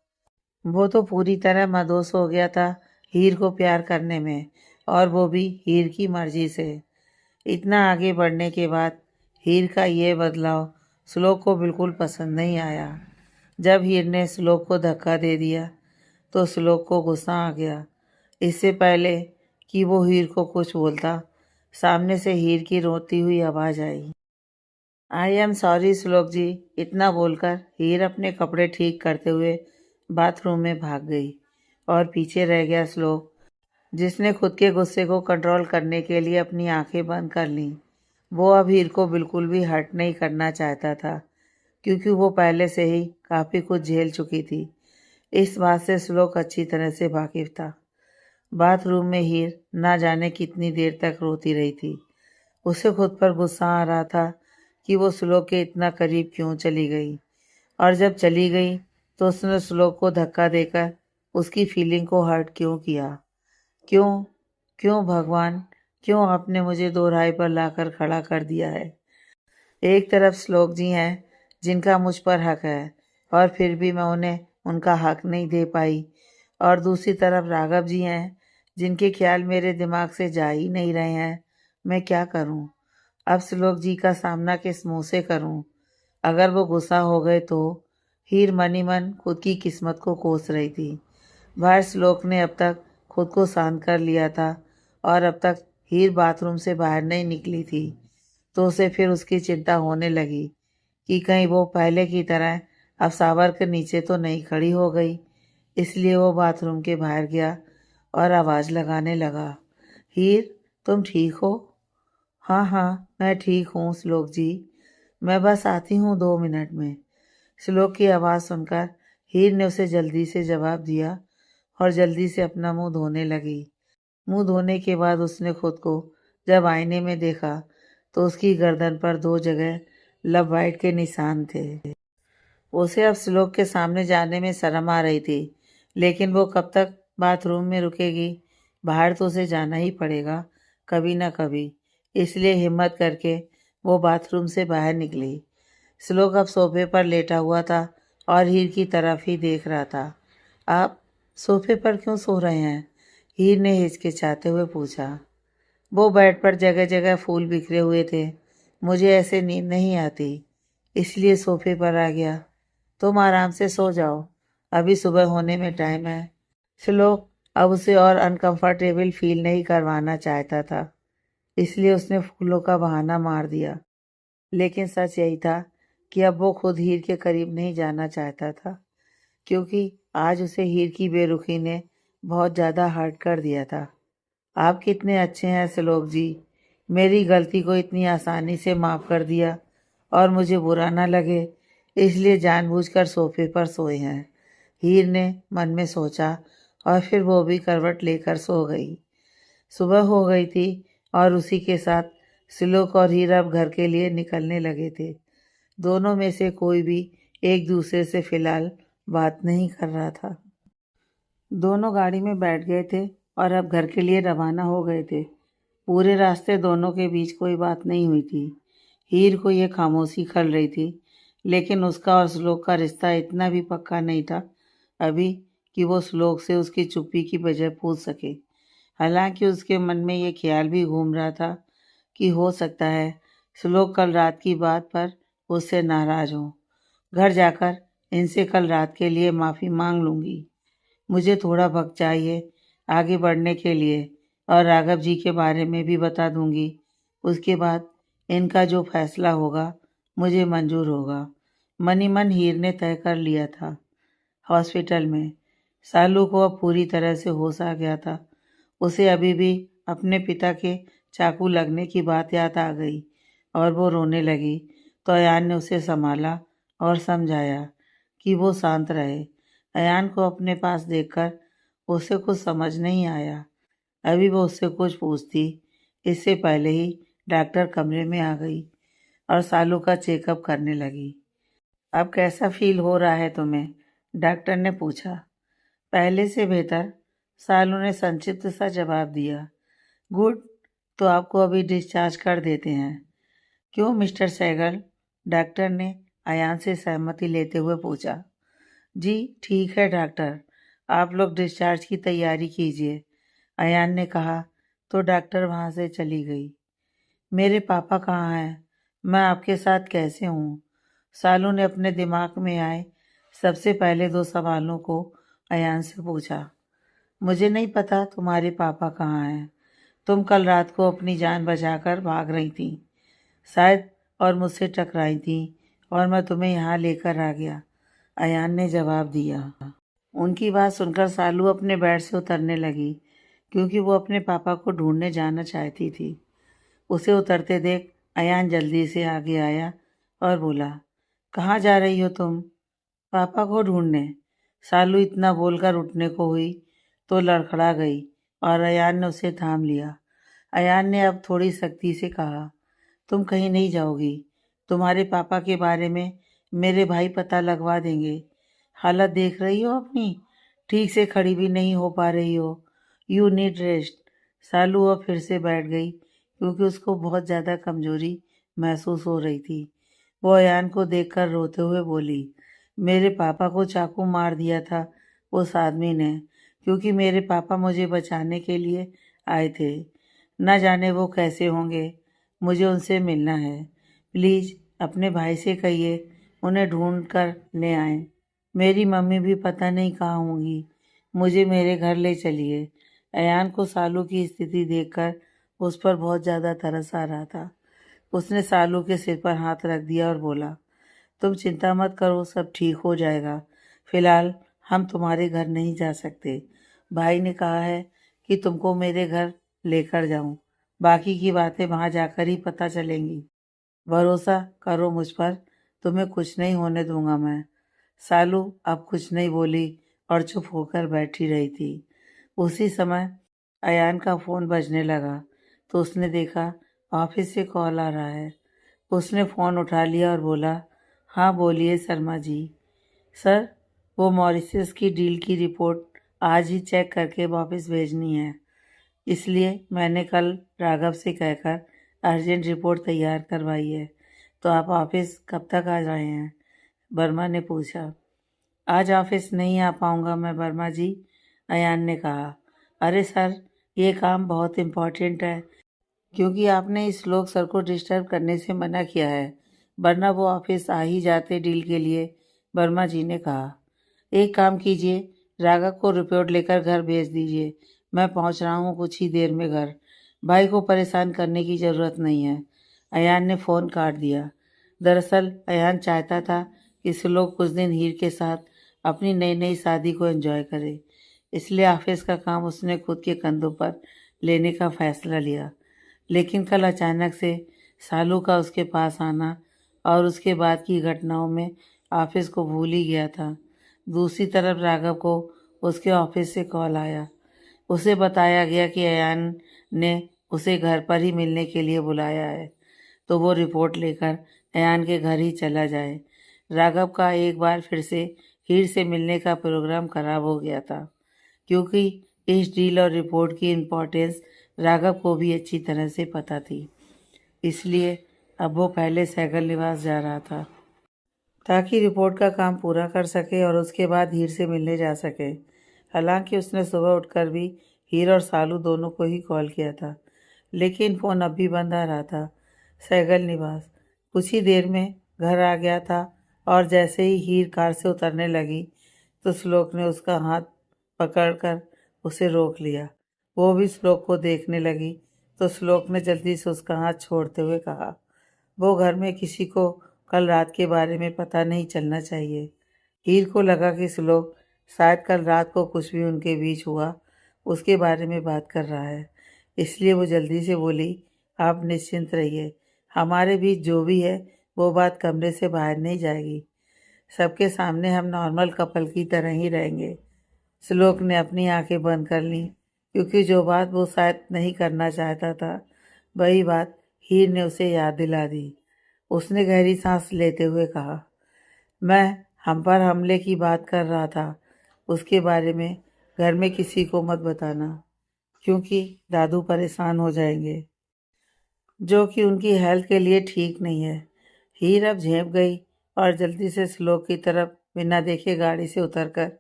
वो तो पूरी तरह मदहोश हो गया था हीर को प्यार करने में, और वो भी हीर की मर्जी से। इतना आगे बढ़ने के बाद हीर का ये बदलाव श्लोक को बिल्कुल पसंद नहीं आया। जब हीर ने श्लोक को धक्का दे दिया तो श्लोक को गुस्सा आ गया। इससे पहले कि वो हीर को कुछ बोलता, सामने से हीर की रोती हुई आवाज़ आई, आई एम सॉरी श्लोक जी। इतना बोलकर हीर अपने कपड़े ठीक करते हुए बाथरूम में भाग गई और पीछे रह गया श्लोक, जिसने खुद के गुस्से को कंट्रोल करने के लिए अपनी आंखें बंद कर लीं। वो अब हीर को बिल्कुल भी हर्ट नहीं करना चाहता था, क्योंकि वो पहले से ही काफ़ी कुछ झेल चुकी थी। इस बात से श्लोक अच्छी तरह से वाकिफ था। बाथरूम में हीर ना जाने कितनी देर तक रोती रही थी। उसे खुद पर गुस्सा आ रहा था कि वो श्लोक के इतना करीब क्यों चली गई, और जब चली गई तो उसने श्लोक को धक्का देकर उसकी फीलिंग को हर्ट क्यों किया। क्यों क्यों भगवान, क्यों आपने मुझे दो राह पर लाकर खड़ा कर दिया है। एक तरफ श्लोक जी हैं जिनका मुझ पर हक है और फिर भी मैं उन्हें उनका हक नहीं दे पाई, और दूसरी तरफ राघव जी हैं जिनके ख्याल मेरे दिमाग से जा ही नहीं रहे हैं। मैं क्या करूं? अब श्लोक जी का सामना किस मुंह से करूं? अगर वो गुस्सा हो गए तो? हीर मनी मन खुद की किस्मत को कोस रही थी। बाहर श्लोक ने अब तक खुद को शांत कर लिया था और अब तक हीर बाथरूम से बाहर नहीं निकली थी, तो उसे फिर उसकी चिंता होने लगी कि कहीं वो पहले की तरह अब शावर के नीचे तो नहीं खड़ी हो गई। इसलिए वो बाथरूम के बाहर गया और आवाज़ लगाने लगा, हीर तुम ठीक हो? हाँ हाँ मैं ठीक हूँ श्लोक जी, मैं बस आती हूँ 2 मिनट में। श्लोक की आवाज़ सुनकर हीर ने उसे जल्दी से जवाब दिया और जल्दी से अपना मुंह धोने लगी। मुंह धोने के बाद उसने खुद को जब आईने में देखा तो उसकी गर्दन पर 2 जगह लव बाइट के निशान थे। उसे अब श्लोक के सामने जाने में शर्म आ रही थी, लेकिन वो कब तक बाथरूम में रुकेगी? बाहर तो उसे जाना ही पड़ेगा कभी ना कभी। इसलिए हिम्मत करके वो बाथरूम से बाहर निकली। श्लोक अब सोफे पर लेटा हुआ था और हीर की तरफ ही देख रहा था। आप सोफे पर क्यों सो रहे हैं? हीर ने हिचकिचाते हुए पूछा। वो बेड पर जगह जगह फूल बिखरे हुए थे। मुझे ऐसे नींद नहीं आती, इसलिए सोफे पर आ गया। तुम आराम से सो जाओ, अभी सुबह होने में टाइम है। श्लोक अब उसे और अनकंफर्टेबल फील नहीं करवाना चाहता था, इसलिए उसने फूलों का बहाना मार दिया। लेकिन सच यही था कि अब वो खुद हीर के करीब नहीं जाना चाहता था, क्योंकि आज उसे हीर की बेरुखी ने बहुत ज़्यादा हर्ट कर दिया था। आप कितने अच्छे हैं श्लोक जी, मेरी गलती को इतनी आसानी से माफ़ कर दिया और मुझे बुरा ना लगे, इसलिए जानबूझकर सोफे पर सोए हैं। हीर ने मन में सोचा और फिर वो भी करवट लेकर सो गई। सुबह हो गई थी और उसी के साथ श्लोक और हीर अब घर के लिए निकलने लगे थे। दोनों में से कोई भी एक दूसरे से फिलहाल बात नहीं कर रहा था। दोनों गाड़ी में बैठ गए थे और अब घर के लिए रवाना हो गए थे। पूरे रास्ते दोनों के बीच कोई बात नहीं हुई थी। हीर को ये खामोशी खल रही थी, लेकिन उसका और श्लोक का रिश्ता इतना भी पक्का नहीं था अभी कि वो श्लोक से उसकी चुप्पी की वजह पूछ सके। हालांकि उसके मन में ये ख्याल भी घूम रहा था कि हो सकता है श्लोक कल रात की बात पर उससे नाराज हो। घर जाकर इनसे कल रात के लिए माफ़ी मांग लूँगी। मुझे थोड़ा वक्त चाहिए आगे बढ़ने के लिए और राघव जी के बारे में भी बता दूंगी। उसके बाद इनका जो फैसला होगा मुझे मंजूर होगा। मन ही मन हीर ने तय कर लिया था। हॉस्पिटल में सालू को अब पूरी तरह से होश आ गया था। उसे अभी भी अपने पिता के चाकू लगने की बात याद आ गई और वो रोने लगी, तो अयान ने उसे संभाला और समझाया कि वो शांत रहे। अयान को अपने पास देखकर उसे कुछ समझ नहीं आया। अभी वो उससे कुछ पूछती इससे पहले ही डॉक्टर कमरे में आ गई और सालू का चेकअप करने लगी। अब कैसा फील हो रहा है तुम्हें? डॉक्टर ने पूछा। पहले से बेहतर, सालू ने संक्षिप्त सा जवाब दिया। गुड, तो आपको अभी डिस्चार्ज कर देते हैं। क्यों मिस्टर सहगल? डॉक्टर ने अयान से सहमति लेते हुए पूछा। जी ठीक है डॉक्टर, आप लोग डिस्चार्ज की तैयारी कीजिए, अयान ने कहा तो डॉक्टर वहाँ से चली गई। मेरे पापा कहाँ हैं? मैं आपके साथ कैसे हूँ? सालू ने अपने दिमाग में आए सबसे पहले दो सवालों को अयान से पूछा। मुझे नहीं पता तुम्हारे पापा कहाँ हैं। तुम कल रात को अपनी जान बचाकर भाग रही थी शायद, और मुझसे टकराई थी और मैं तुम्हें यहाँ लेकर आ गया, अयान ने जवाब दिया। उनकी बात सुनकर सालू अपने बेड से उतरने लगी, क्योंकि वो अपने पापा को ढूंढने जाना चाहती थी। उसे उतरते देख अयान जल्दी से आगे आया और बोला, कहाँ जा रही हो तुम? पापा को ढूंढने। सालू इतना बोलकर उठने को हुई तो लड़खड़ा गई और अयान ने उसे थाम लिया। अयान ने अब थोड़ी सख्ती से कहा, तुम कहीं नहीं जाओगी। तुम्हारे पापा के बारे में मेरे भाई पता लगवा देंगे। हालत देख रही हो अपनी, ठीक से खड़ी भी नहीं हो पा रही हो। You need rest. सालू अब फिर से बैठ गई, क्योंकि उसको बहुत ज़्यादा कमजोरी महसूस हो रही थी। वो अयान को देखकर रोते हुए बोली, मेरे पापा को चाकू मार दिया था उस आदमी ने, क्योंकि मेरे पापा मुझे बचाने के लिए आए थे। न जाने वो कैसे होंगे, मुझे उनसे मिलना है। प्लीज़ अपने भाई से कहिए उन्हें ढूंढ कर ले आएं। मेरी मम्मी भी पता नहीं कहाँ होंगी, मुझे मेरे घर ले चलिए। अयान को सालू की स्थिति देखकर उस पर बहुत ज़्यादा तरस आ रहा था। उसने सालू के सिर पर हाथ रख दिया और बोला, तुम चिंता मत करो, सब ठीक हो जाएगा। फिलहाल हम तुम्हारे घर नहीं जा सकते। भाई ने कहा है कि तुमको मेरे घर लेकर जाऊं। बाकी की बातें वहां जाकर ही पता चलेंगी। भरोसा करो मुझ पर, तुम्हें कुछ नहीं होने दूंगा मैं। सालू अब कुछ नहीं बोली और चुप होकर बैठी रही थी। उसी समय अयान का फ़ोन बजने लगा तो उसने देखा ऑफिस से कॉल आ रहा है। उसने फ़ोन उठा लिया और बोला, हाँ बोलिए शर्मा जी। सर, वो मॉरिशस की डील की रिपोर्ट आज ही चेक करके वापस भेजनी है, इसलिए मैंने कल राघव से कहकर अर्जेंट रिपोर्ट तैयार करवाई है। तो आप ऑफिस कब तक आ रहे हैं? वर्मा ने पूछा। आज ऑफिस नहीं आ पाऊँगा मैं वर्मा जी, अयान ने कहा। अरे सर, ये काम बहुत इम्पोर्टेंट है, क्योंकि आपने इस श्लोक सर को डिस्टर्ब करने से मना किया है, वरना वो ऑफिस आ ही जाते डील के लिए, वर्मा जी ने कहा। एक काम कीजिए, राघव को रिपोर्ट लेकर घर भेज दीजिए। मैं पहुंच रहा हूं कुछ ही देर में घर। भाई को परेशान करने की ज़रूरत नहीं है। अयान ने फ़ोन काट दिया। दरअसल अयान चाहता था कि श्लोक कुछ दिन हीर के साथ अपनी नई नई शादी को एंजॉय करे, इसलिए ऑफिस का काम उसने खुद के कंधों पर लेने का फैसला लिया। लेकिन कल अचानक से सालू का उसके पास आना और उसके बाद की घटनाओं में ऑफिस को भूल ही गया था। दूसरी तरफ राघव को उसके ऑफिस से कॉल आया। उसे बताया गया कि अयान ने उसे घर पर ही मिलने के लिए बुलाया है, तो वो रिपोर्ट लेकर अयान के घर ही चला जाए। राघव का एक बार फिर से हीर से मिलने का प्रोग्राम खराब हो गया था, क्योंकि इस डील और रिपोर्ट की इम्पोर्टेंस राघव को भी अच्छी तरह से पता थी। इसलिए अब वो पहले सैगल निवास जा रहा था, ताकि रिपोर्ट का काम पूरा कर सके और उसके बाद हीर से मिलने जा सके। हालांकि उसने सुबह उठकर भी हीर और सालू दोनों को ही कॉल किया था, लेकिन फ़ोन अब भी बंद आ रहा था। सैगल निवास कुछ ही देर में घर आ गया था और जैसे ही हीर कार से उतरने लगी तो श्लोक ने उसका हाथ पकड़कर उसे रोक लिया। वो भी श्लोक को देखने लगी तो श्लोक ने जल्दी से उसका हाथ छोड़ते हुए कहा, वो घर में किसी को कल रात के बारे में पता नहीं चलना चाहिए। हीर को लगा कि श्लोक शायद कल रात को कुछ भी उनके बीच हुआ उसके बारे में बात कर रहा है, इसलिए वो जल्दी से बोली, आप निश्चिंत रहिए, हमारे बीच जो भी है वो बात कमरे से बाहर नहीं जाएगी। सबके सामने हम नॉर्मल कपल की तरह ही रहेंगे। श्लोक ने अपनी आंखें बंद कर लीं, क्योंकि जो बात वो शायद नहीं करना चाहता था वही बात हीर ने उसे याद दिला दी। उसने गहरी सांस लेते हुए कहा, मैं हम पर हमले की बात कर रहा था, उसके बारे में घर में किसी को मत बताना, क्योंकि दादू परेशान हो जाएंगे, जो कि उनकी हेल्थ के लिए ठीक नहीं है। हीर अब झेप गई और जल्दी से श्लोक की तरफ बिना देखे गाड़ी से उतरकर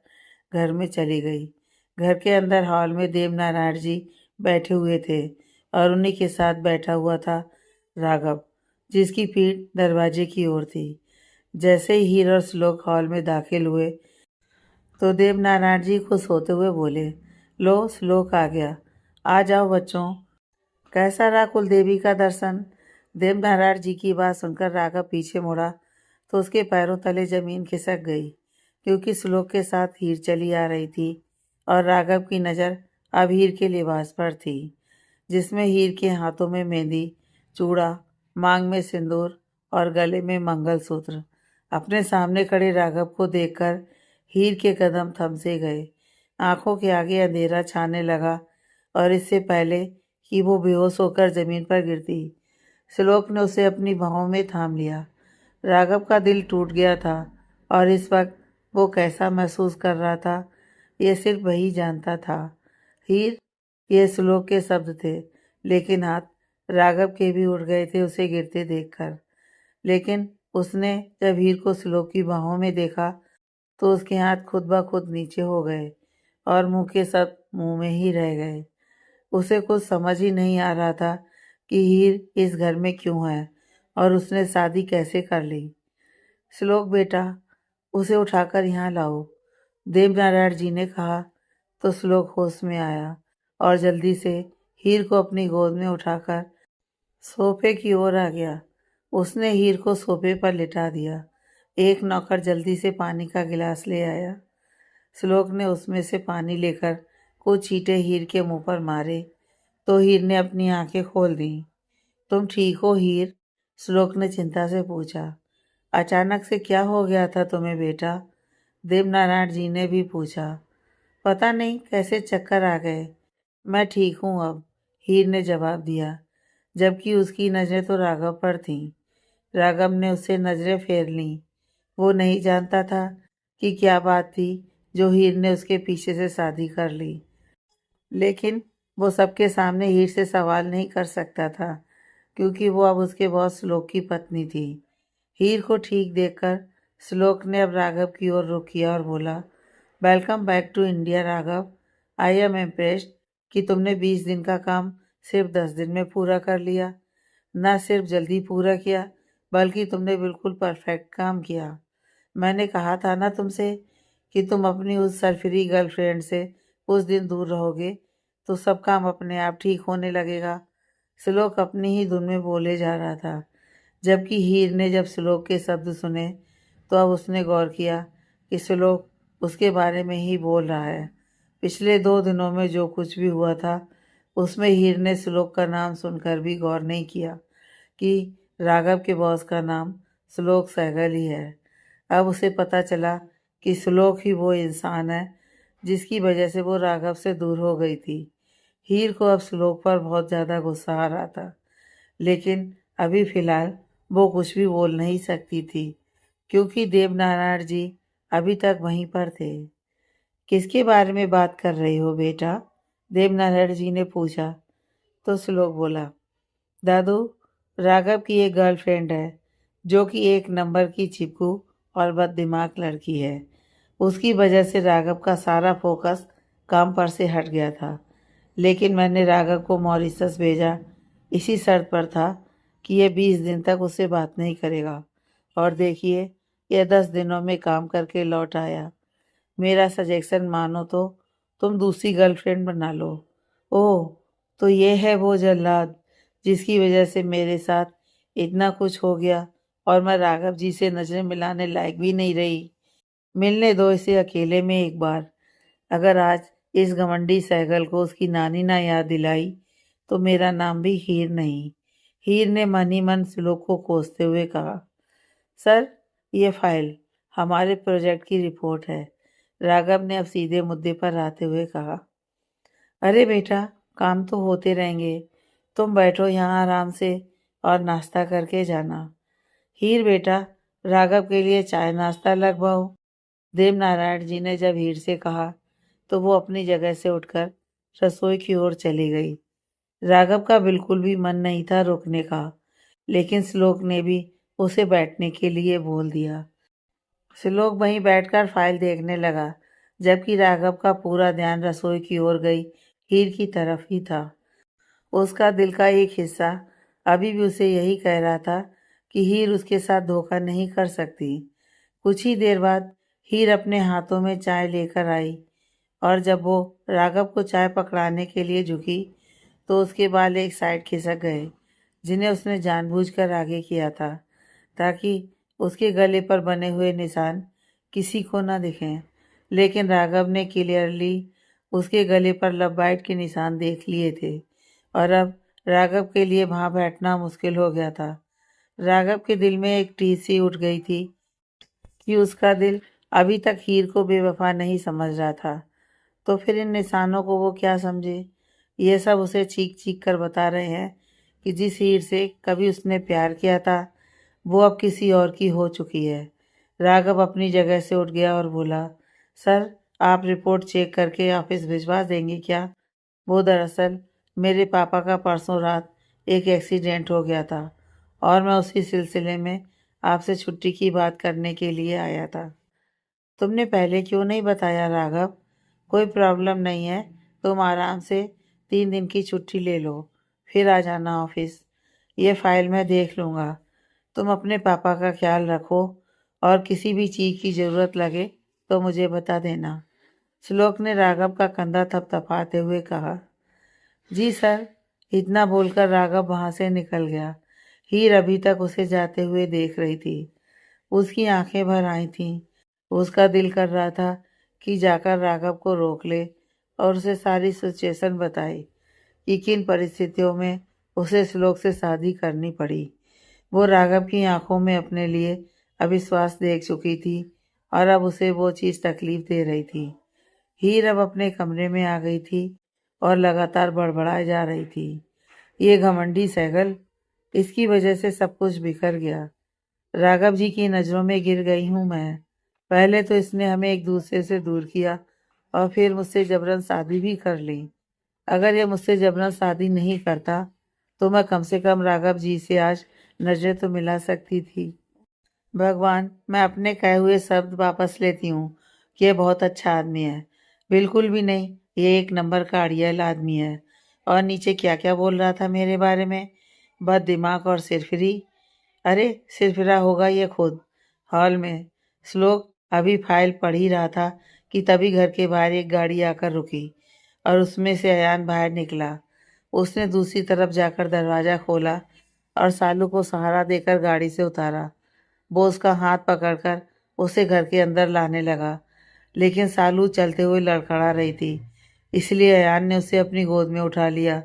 घर में चली गई। घर के अंदर हॉल में देवनारायण जी बैठे हुए थे और उन्हीं के साथ बैठा हुआ था राघव, जिसकी पीठ दरवाजे की ओर थी। जैसे ही हीर और श्लोक हॉल में दाखिल हुए तो देवनारायण जी खुश होते हुए बोले, लो श्लोक आ गया, आ जाओ बच्चों, कैसा रहा कुलदेवी का दर्शन। देवनारायण जी की बात सुनकर राघव पीछे मुड़ा तो उसके पैरों तले जमीन खिसक गई, क्योंकि श्लोक के साथ हीर चली आ रही थी और राघव की नज़र अब हीर के लिबास पर थी, जिसमें हीर के हाथों में मेहंदी, चूड़ा, मांग में सिंदूर और गले में मंगलसूत्र। अपने सामने खड़े राघव को देखकर हीर के कदम थम से गए। आंखों के आगे अंधेरा छाने लगा और इससे पहले कि वो बेहोश होकर जमीन पर गिरती, श्लोक ने उसे अपनी बाहों में थाम लिया। राघव का दिल टूट गया था और इस वक्त वो कैसा महसूस कर रहा था ये सिर्फ वही जानता था। हीर, ये श्लोक के शब्द थे, लेकिन हाथ राघव के भी उठ गए थे उसे गिरते देखकर। लेकिन उसने जब हीर को श्लोक की बाहों में देखा तो उसके हाथ खुद ब खुद नीचे हो गए और मुंह के सब मुंह में ही रह गए। उसे कुछ समझ ही नहीं आ रहा था कि हीर इस घर में क्यों है और उसने शादी कैसे कर ली। श्लोक बेटा, उसे उठाकर यहाँ लाओ, देवनारायण जी ने कहा तो श्लोक होश में आया और जल्दी से हीर को अपनी गोद में उठाकर सोफे की ओर आ गया। उसने हीर को सोफे पर लिटा दिया। एक नौकर जल्दी से पानी का गिलास ले आया। श्लोक ने उसमें से पानी लेकर कुछ छींटे हीर के मुंह पर मारे तो हीर ने अपनी आंखें खोल दी। तुम ठीक हो हीर? श्लोक ने चिंता से पूछा। अचानक से क्या हो गया था तुम्हें बेटा? देवनारायण जी ने भी पूछा। पता नहीं कैसे चक्कर आ गए, मैं ठीक हूँ अब, हीर ने जवाब दिया, जबकि उसकी नज़रें तो राघव पर थीं। राघव ने उससे नज़रें फेर लीं। वो नहीं जानता था कि क्या बात थी जो हीर ने उसके पीछे से शादी कर ली, लेकिन वो सबके सामने हीर से सवाल नहीं कर सकता था, क्योंकि वो अब उसके बॉस श्लोक की पत्नी थी। हीर को ठीक देखकर श्लोक ने अब राघव की ओर रुख किया और बोला, welcome back to India Raghav. I am impressed कि तुमने 20 दिन का काम सिर्फ 10 दिन में पूरा कर लिया। ना सिर्फ जल्दी पूरा किया, बल्कि तुमने बिल्कुल परफेक्ट काम किया। मैंने कहा था ना तुमसे कि तुम अपनी उस सरफिरी गर्लफ्रेंड से कुछ दिन दूर रहोगे तो सब काम अपने आप ठीक होने लगेगा। श्लोक अपनी ही धुन में बोले जा रहा था, जबकि हीर ने जब श्लोक के शब्द सुने तो अब उसने गौर किया कि श्लोक उसके बारे में ही बोल रहा है। पिछले 2 दिनों में जो कुछ भी हुआ था उसमें हीर ने श्लोक का नाम सुनकर भी गौर नहीं किया कि राघव के बॉस का नाम श्लोक सहगल ही है। अब उसे पता चला कि श्लोक ही वो इंसान है जिसकी वजह से वो राघव से दूर हो गई थी। हीर को अब श्लोक पर बहुत ज़्यादा गुस्सा आ रहा था, लेकिन अभी फ़िलहाल वो कुछ भी बोल नहीं सकती थी क्योंकि देवनारायण जी अभी तक वहीं पर थे। किसके बारे में बात कर रही हो बेटा? देवनारायण जी ने पूछा तो श्लोक बोला, दादू, राघव की एक गर्लफ्रेंड है जो कि एक नंबर की चिपकू और बददिमाग लड़की है। उसकी वजह से राघव का सारा फोकस काम पर से हट गया था, लेकिन मैंने राघव को मॉरिशस भेजा इसी शर्त पर था कि यह 20 दिन तक उससे बात नहीं करेगा, और देखिए यह 10 दिनों में काम करके लौट आया। मेरा सजेशन मानो तो तुम दूसरी गर्लफ्रेंड बना लो। ओह, तो ये है वो जल्लाद जिसकी वजह से मेरे साथ इतना कुछ हो गया और मैं राघव जी से नजरें मिलाने लायक भी नहीं रही। मिलने दो इसे अकेले में एक बार। अगर आज इस घमंडी सहगल को उसकी नानी ना याद दिलाई तो मेरा नाम भी हीर नहीं। हीर ने मन ही मन श्लोक को कोसते हुए कहा, सर, ये फाइल हमारे प्रोजेक्ट की रिपोर्ट है। राघव ने अब सीधे मुद्दे पर आते हुए कहा, अरे बेटा, काम तो होते रहेंगे, तुम बैठो यहाँ आराम से और नाश्ता करके जाना। हीर बेटा, राघव के लिए चाय नाश्ता लगवाओ। देवनारायण जी ने जब हीर से कहा तो वो अपनी जगह से उठकर रसोई की ओर चली गई। राघव का बिल्कुल भी मन नहीं था रुकने का, लेकिन श्लोक ने भी उसे बैठने के लिए बोल दिया। श्लोक वहीं बैठकर फाइल देखने लगा, जबकि राघव का पूरा ध्यान रसोई की ओर गई हीर की तरफ ही था। उसका दिल का एक हिस्सा अभी भी उसे यही कह रहा था कि हीर उसके साथ धोखा नहीं कर सकती। कुछ ही देर बाद हीर अपने हाथों में चाय लेकर आई, और जब वो राघव को चाय पकड़ाने के लिए झुकी तो उसके बाल एक साइड खिसक गए, जिन्हें उसने जानबूझकर आगे किया था ताकि उसके गले पर बने हुए निशान किसी को न दिखें। लेकिन राघव ने क्लियरली उसके गले पर लव बाइट के निशान देख लिए थे, और अब राघव के लिए वहाँ बैठना मुश्किल हो गया था। राघव के दिल में एक टीस सी उठ गई थी कि उसका दिल अभी तक हीर को बेवफा नहीं समझ रहा था, तो फिर इन निशानों को वो क्या समझे। ये सब उसे चीख चीख कर बता रहे हैं कि जिस हीर से कभी उसने प्यार किया था वो अब किसी और की हो चुकी है। राघव अपनी जगह से उठ गया और बोला, सर, आप रिपोर्ट चेक करके ऑफिस भिजवा देंगे क्या? वो दरअसल मेरे पापा का परसों रात एक एक्सीडेंट हो गया था और मैं उसी सिलसिले में आपसे छुट्टी की बात करने के लिए आया था। तुमने पहले क्यों नहीं बताया राघव? कोई प्रॉब्लम नहीं है, तुम आराम से 3 दिन की छुट्टी ले लो, फिर आ जाना ऑफिस। ये फाइल मैं देख लूँगा। तुम अपने पापा का ख्याल रखो और किसी भी चीज़ की ज़रूरत लगे तो मुझे बता देना। श्लोक ने राघव का कंधा थपथपाते हुए कहा, जी सर। इतना बोलकर राघव वहाँ से निकल गया। हीर अभी तक उसे जाते हुए देख रही थी। उसकी आंखें भर आई थीं। उसका दिल कर रहा था कि जाकर राघव को रोक ले और उसे सारी सिचुएशन बताए कि किन परिस्थितियों में उसे श्लोक से शादी करनी पड़ी। वो राघव की आंखों में अपने लिए अविश्वास देख चुकी थी और अब उसे वो चीज़ तकलीफ दे रही थी। हीर अब अपने कमरे में आ गई थी और लगातार बड़बड़ाए जा रही थी, ये घमंडी सहगल, इसकी वजह से सब कुछ बिखर गया। राघव जी की नज़रों में गिर गई हूँ मैं। पहले तो इसने हमें एक दूसरे से दूर किया और फिर मुझसे जबरन शादी भी कर ली। अगर ये मुझसे जबरन शादी नहीं करता तो मैं कम से कम राघव जी से आज नजरें तो मिला सकती थी। भगवान, मैं अपने कहे हुए शब्द वापस लेती हूँ कि यह बहुत अच्छा आदमी है। बिल्कुल भी नहीं, ये एक नंबर का अड़ियल आदमी है। और नीचे क्या क्या बोल रहा था मेरे बारे में। बद दिमाग और सिरफिरी। अरे सिरफिरा होगा ये खुद। हॉल में श्लोक अभी फाइल पढ़ ही रहा था कि तभी घर के बाहर एक गाड़ी आकर रुकी और उसमें से अयान बाहर निकला। उसने दूसरी तरफ जाकर दरवाज़ा खोला और सालू को सहारा देकर गाड़ी से उतारा। वो उसका हाथ पकड़कर उसे घर के अंदर लाने लगा, लेकिन सालू चलते हुए लड़खड़ा रही थी। इसलिए अयान ने उसे अपनी गोद में उठा लिया।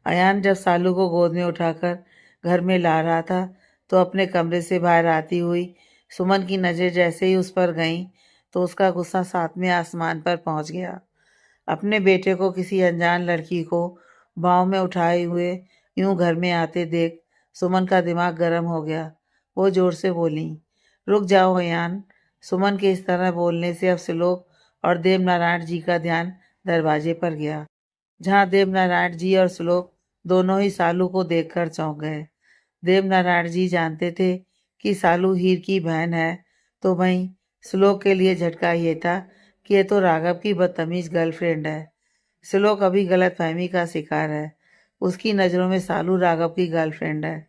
अयान जब सालू को गोद में उठाकर घर में ला रहा था तो अपने कमरे से बाहर आती हुई सुमन की नज़र जैसे ही उस पर गईं तो उसका गुस्सा सातवें आसमान पर पहुंच गया। अपने बेटे को किसी अनजान लड़की को बाहों में उठाए हुए यूं घर में आते देख सुमन का दिमाग गर्म हो गया। वो जोर से बोली, रुक जाओ अयान। सुमन के इस तरह बोलने से अब श्लोक और देवनारायण जी का ध्यान दरवाजे पर गया, जहाँ देवनारायण जी और श्लोक दोनों ही सालू को देखकर चौंक गए। देवनारायण जी जानते थे कि सालू हीर की बहन है, तो वहीं श्लोक के लिए झटका ये था कि ये तो राघव की बदतमीज गर्लफ्रेंड है। श्लोक अभी गलतफहमी का शिकार है। उसकी नज़रों में सालू राघव की गर्लफ्रेंड है।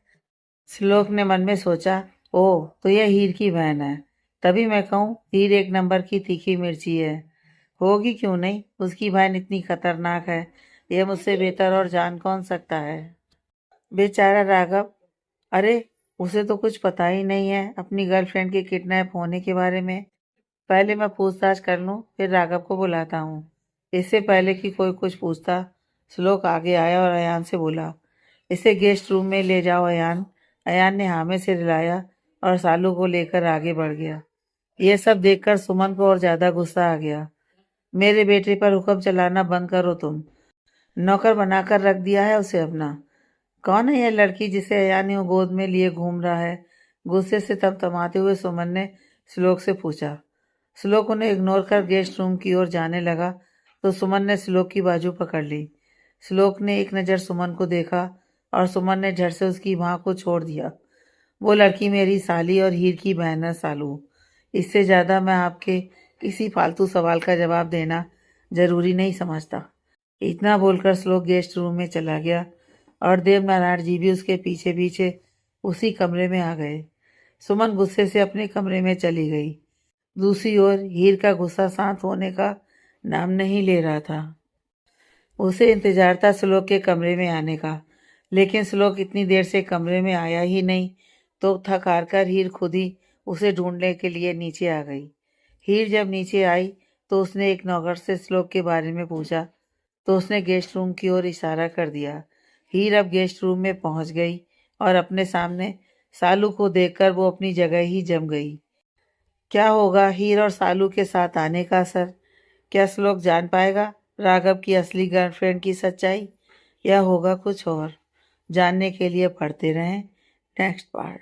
श्लोक ने मन में सोचा, ओह तो यह हीर की बहन है। तभी मैं कहूँ हीर एक नंबर की तीखी मिर्ची है। होगी क्यों नहीं, उसकी बहन इतनी खतरनाक है, यह मुझसे बेहतर और जान कौन सकता है। बेचारा राघव, अरे उसे तो कुछ पता ही नहीं है अपनी गर्लफ्रेंड के किडनैप होने के बारे में। पहले मैं पूछताछ कर लूं, फिर राघव को बुलाता हूँ। इससे पहले कि कोई कुछ पूछता, श्लोक आगे आया और अयान से बोला, इसे गेस्ट रूम में ले जाओ अयान। अयान ने हाँ में सिर हिलाया और सालू को लेकर आगे बढ़ गया। यह सब देखकर सुमन को और ज्यादा गुस्सा आ गया। मेरे बेटे पर हुक्म चलाना बंद करो तुम। नौकर बनाकर रख दिया है उसे अपना। कौन है यह लड़की जिसे अयान यूं गोद में लिए घूम रहा है? गुस्से से तमतमाते हुए सुमन ने श्लोक से पूछा। श्लोक उन्हें इग्नोर कर गेस्ट रूम की ओर जाने लगा तो सुमन ने श्लोक की बाजू पकड़ ली। श्लोक ने एक नज़र सुमन को देखा और सुमन ने झट से उसकी बाह को छोड़ दिया। वो लड़की मेरी साली और हीर की बहन है सालू। इससे ज़्यादा मैं आपके किसी फालतू सवाल का जवाब देना जरूरी नहीं समझता। इतना बोलकर श्लोक गेस्ट रूम में चला गया और देवनारायण जी भी उसके पीछे पीछे उसी कमरे में आ गए। सुमन गुस्से से अपने कमरे में चली गई। दूसरी ओर हीर का गुस्सा शांत होने का नाम नहीं ले रहा था। उसे इंतजार था श्लोक के कमरे में आने का, लेकिन श्लोक इतनी देर से कमरे में आया ही नहीं तो थक हार कर हीर खुद ही उसे ढूंढने के लिए नीचे आ गई। हीर जब नीचे आई तो उसने एक नौकर से श्लोक के बारे में पूछा तो उसने गेस्ट रूम की ओर इशारा कर दिया। हीर अब गेस्ट रूम में पहुंच गई और अपने सामने सालू को देखकर वो अपनी जगह ही जम गई। क्या होगा हीर और सालू के साथ आने का असर? क्या श्लोक जान पाएगा राघव की असली गर्लफ्रेंड की सच्चाई, या होगा कुछ और? जानने के लिए पढ़ते रहें नेक्स्ट पार्ट।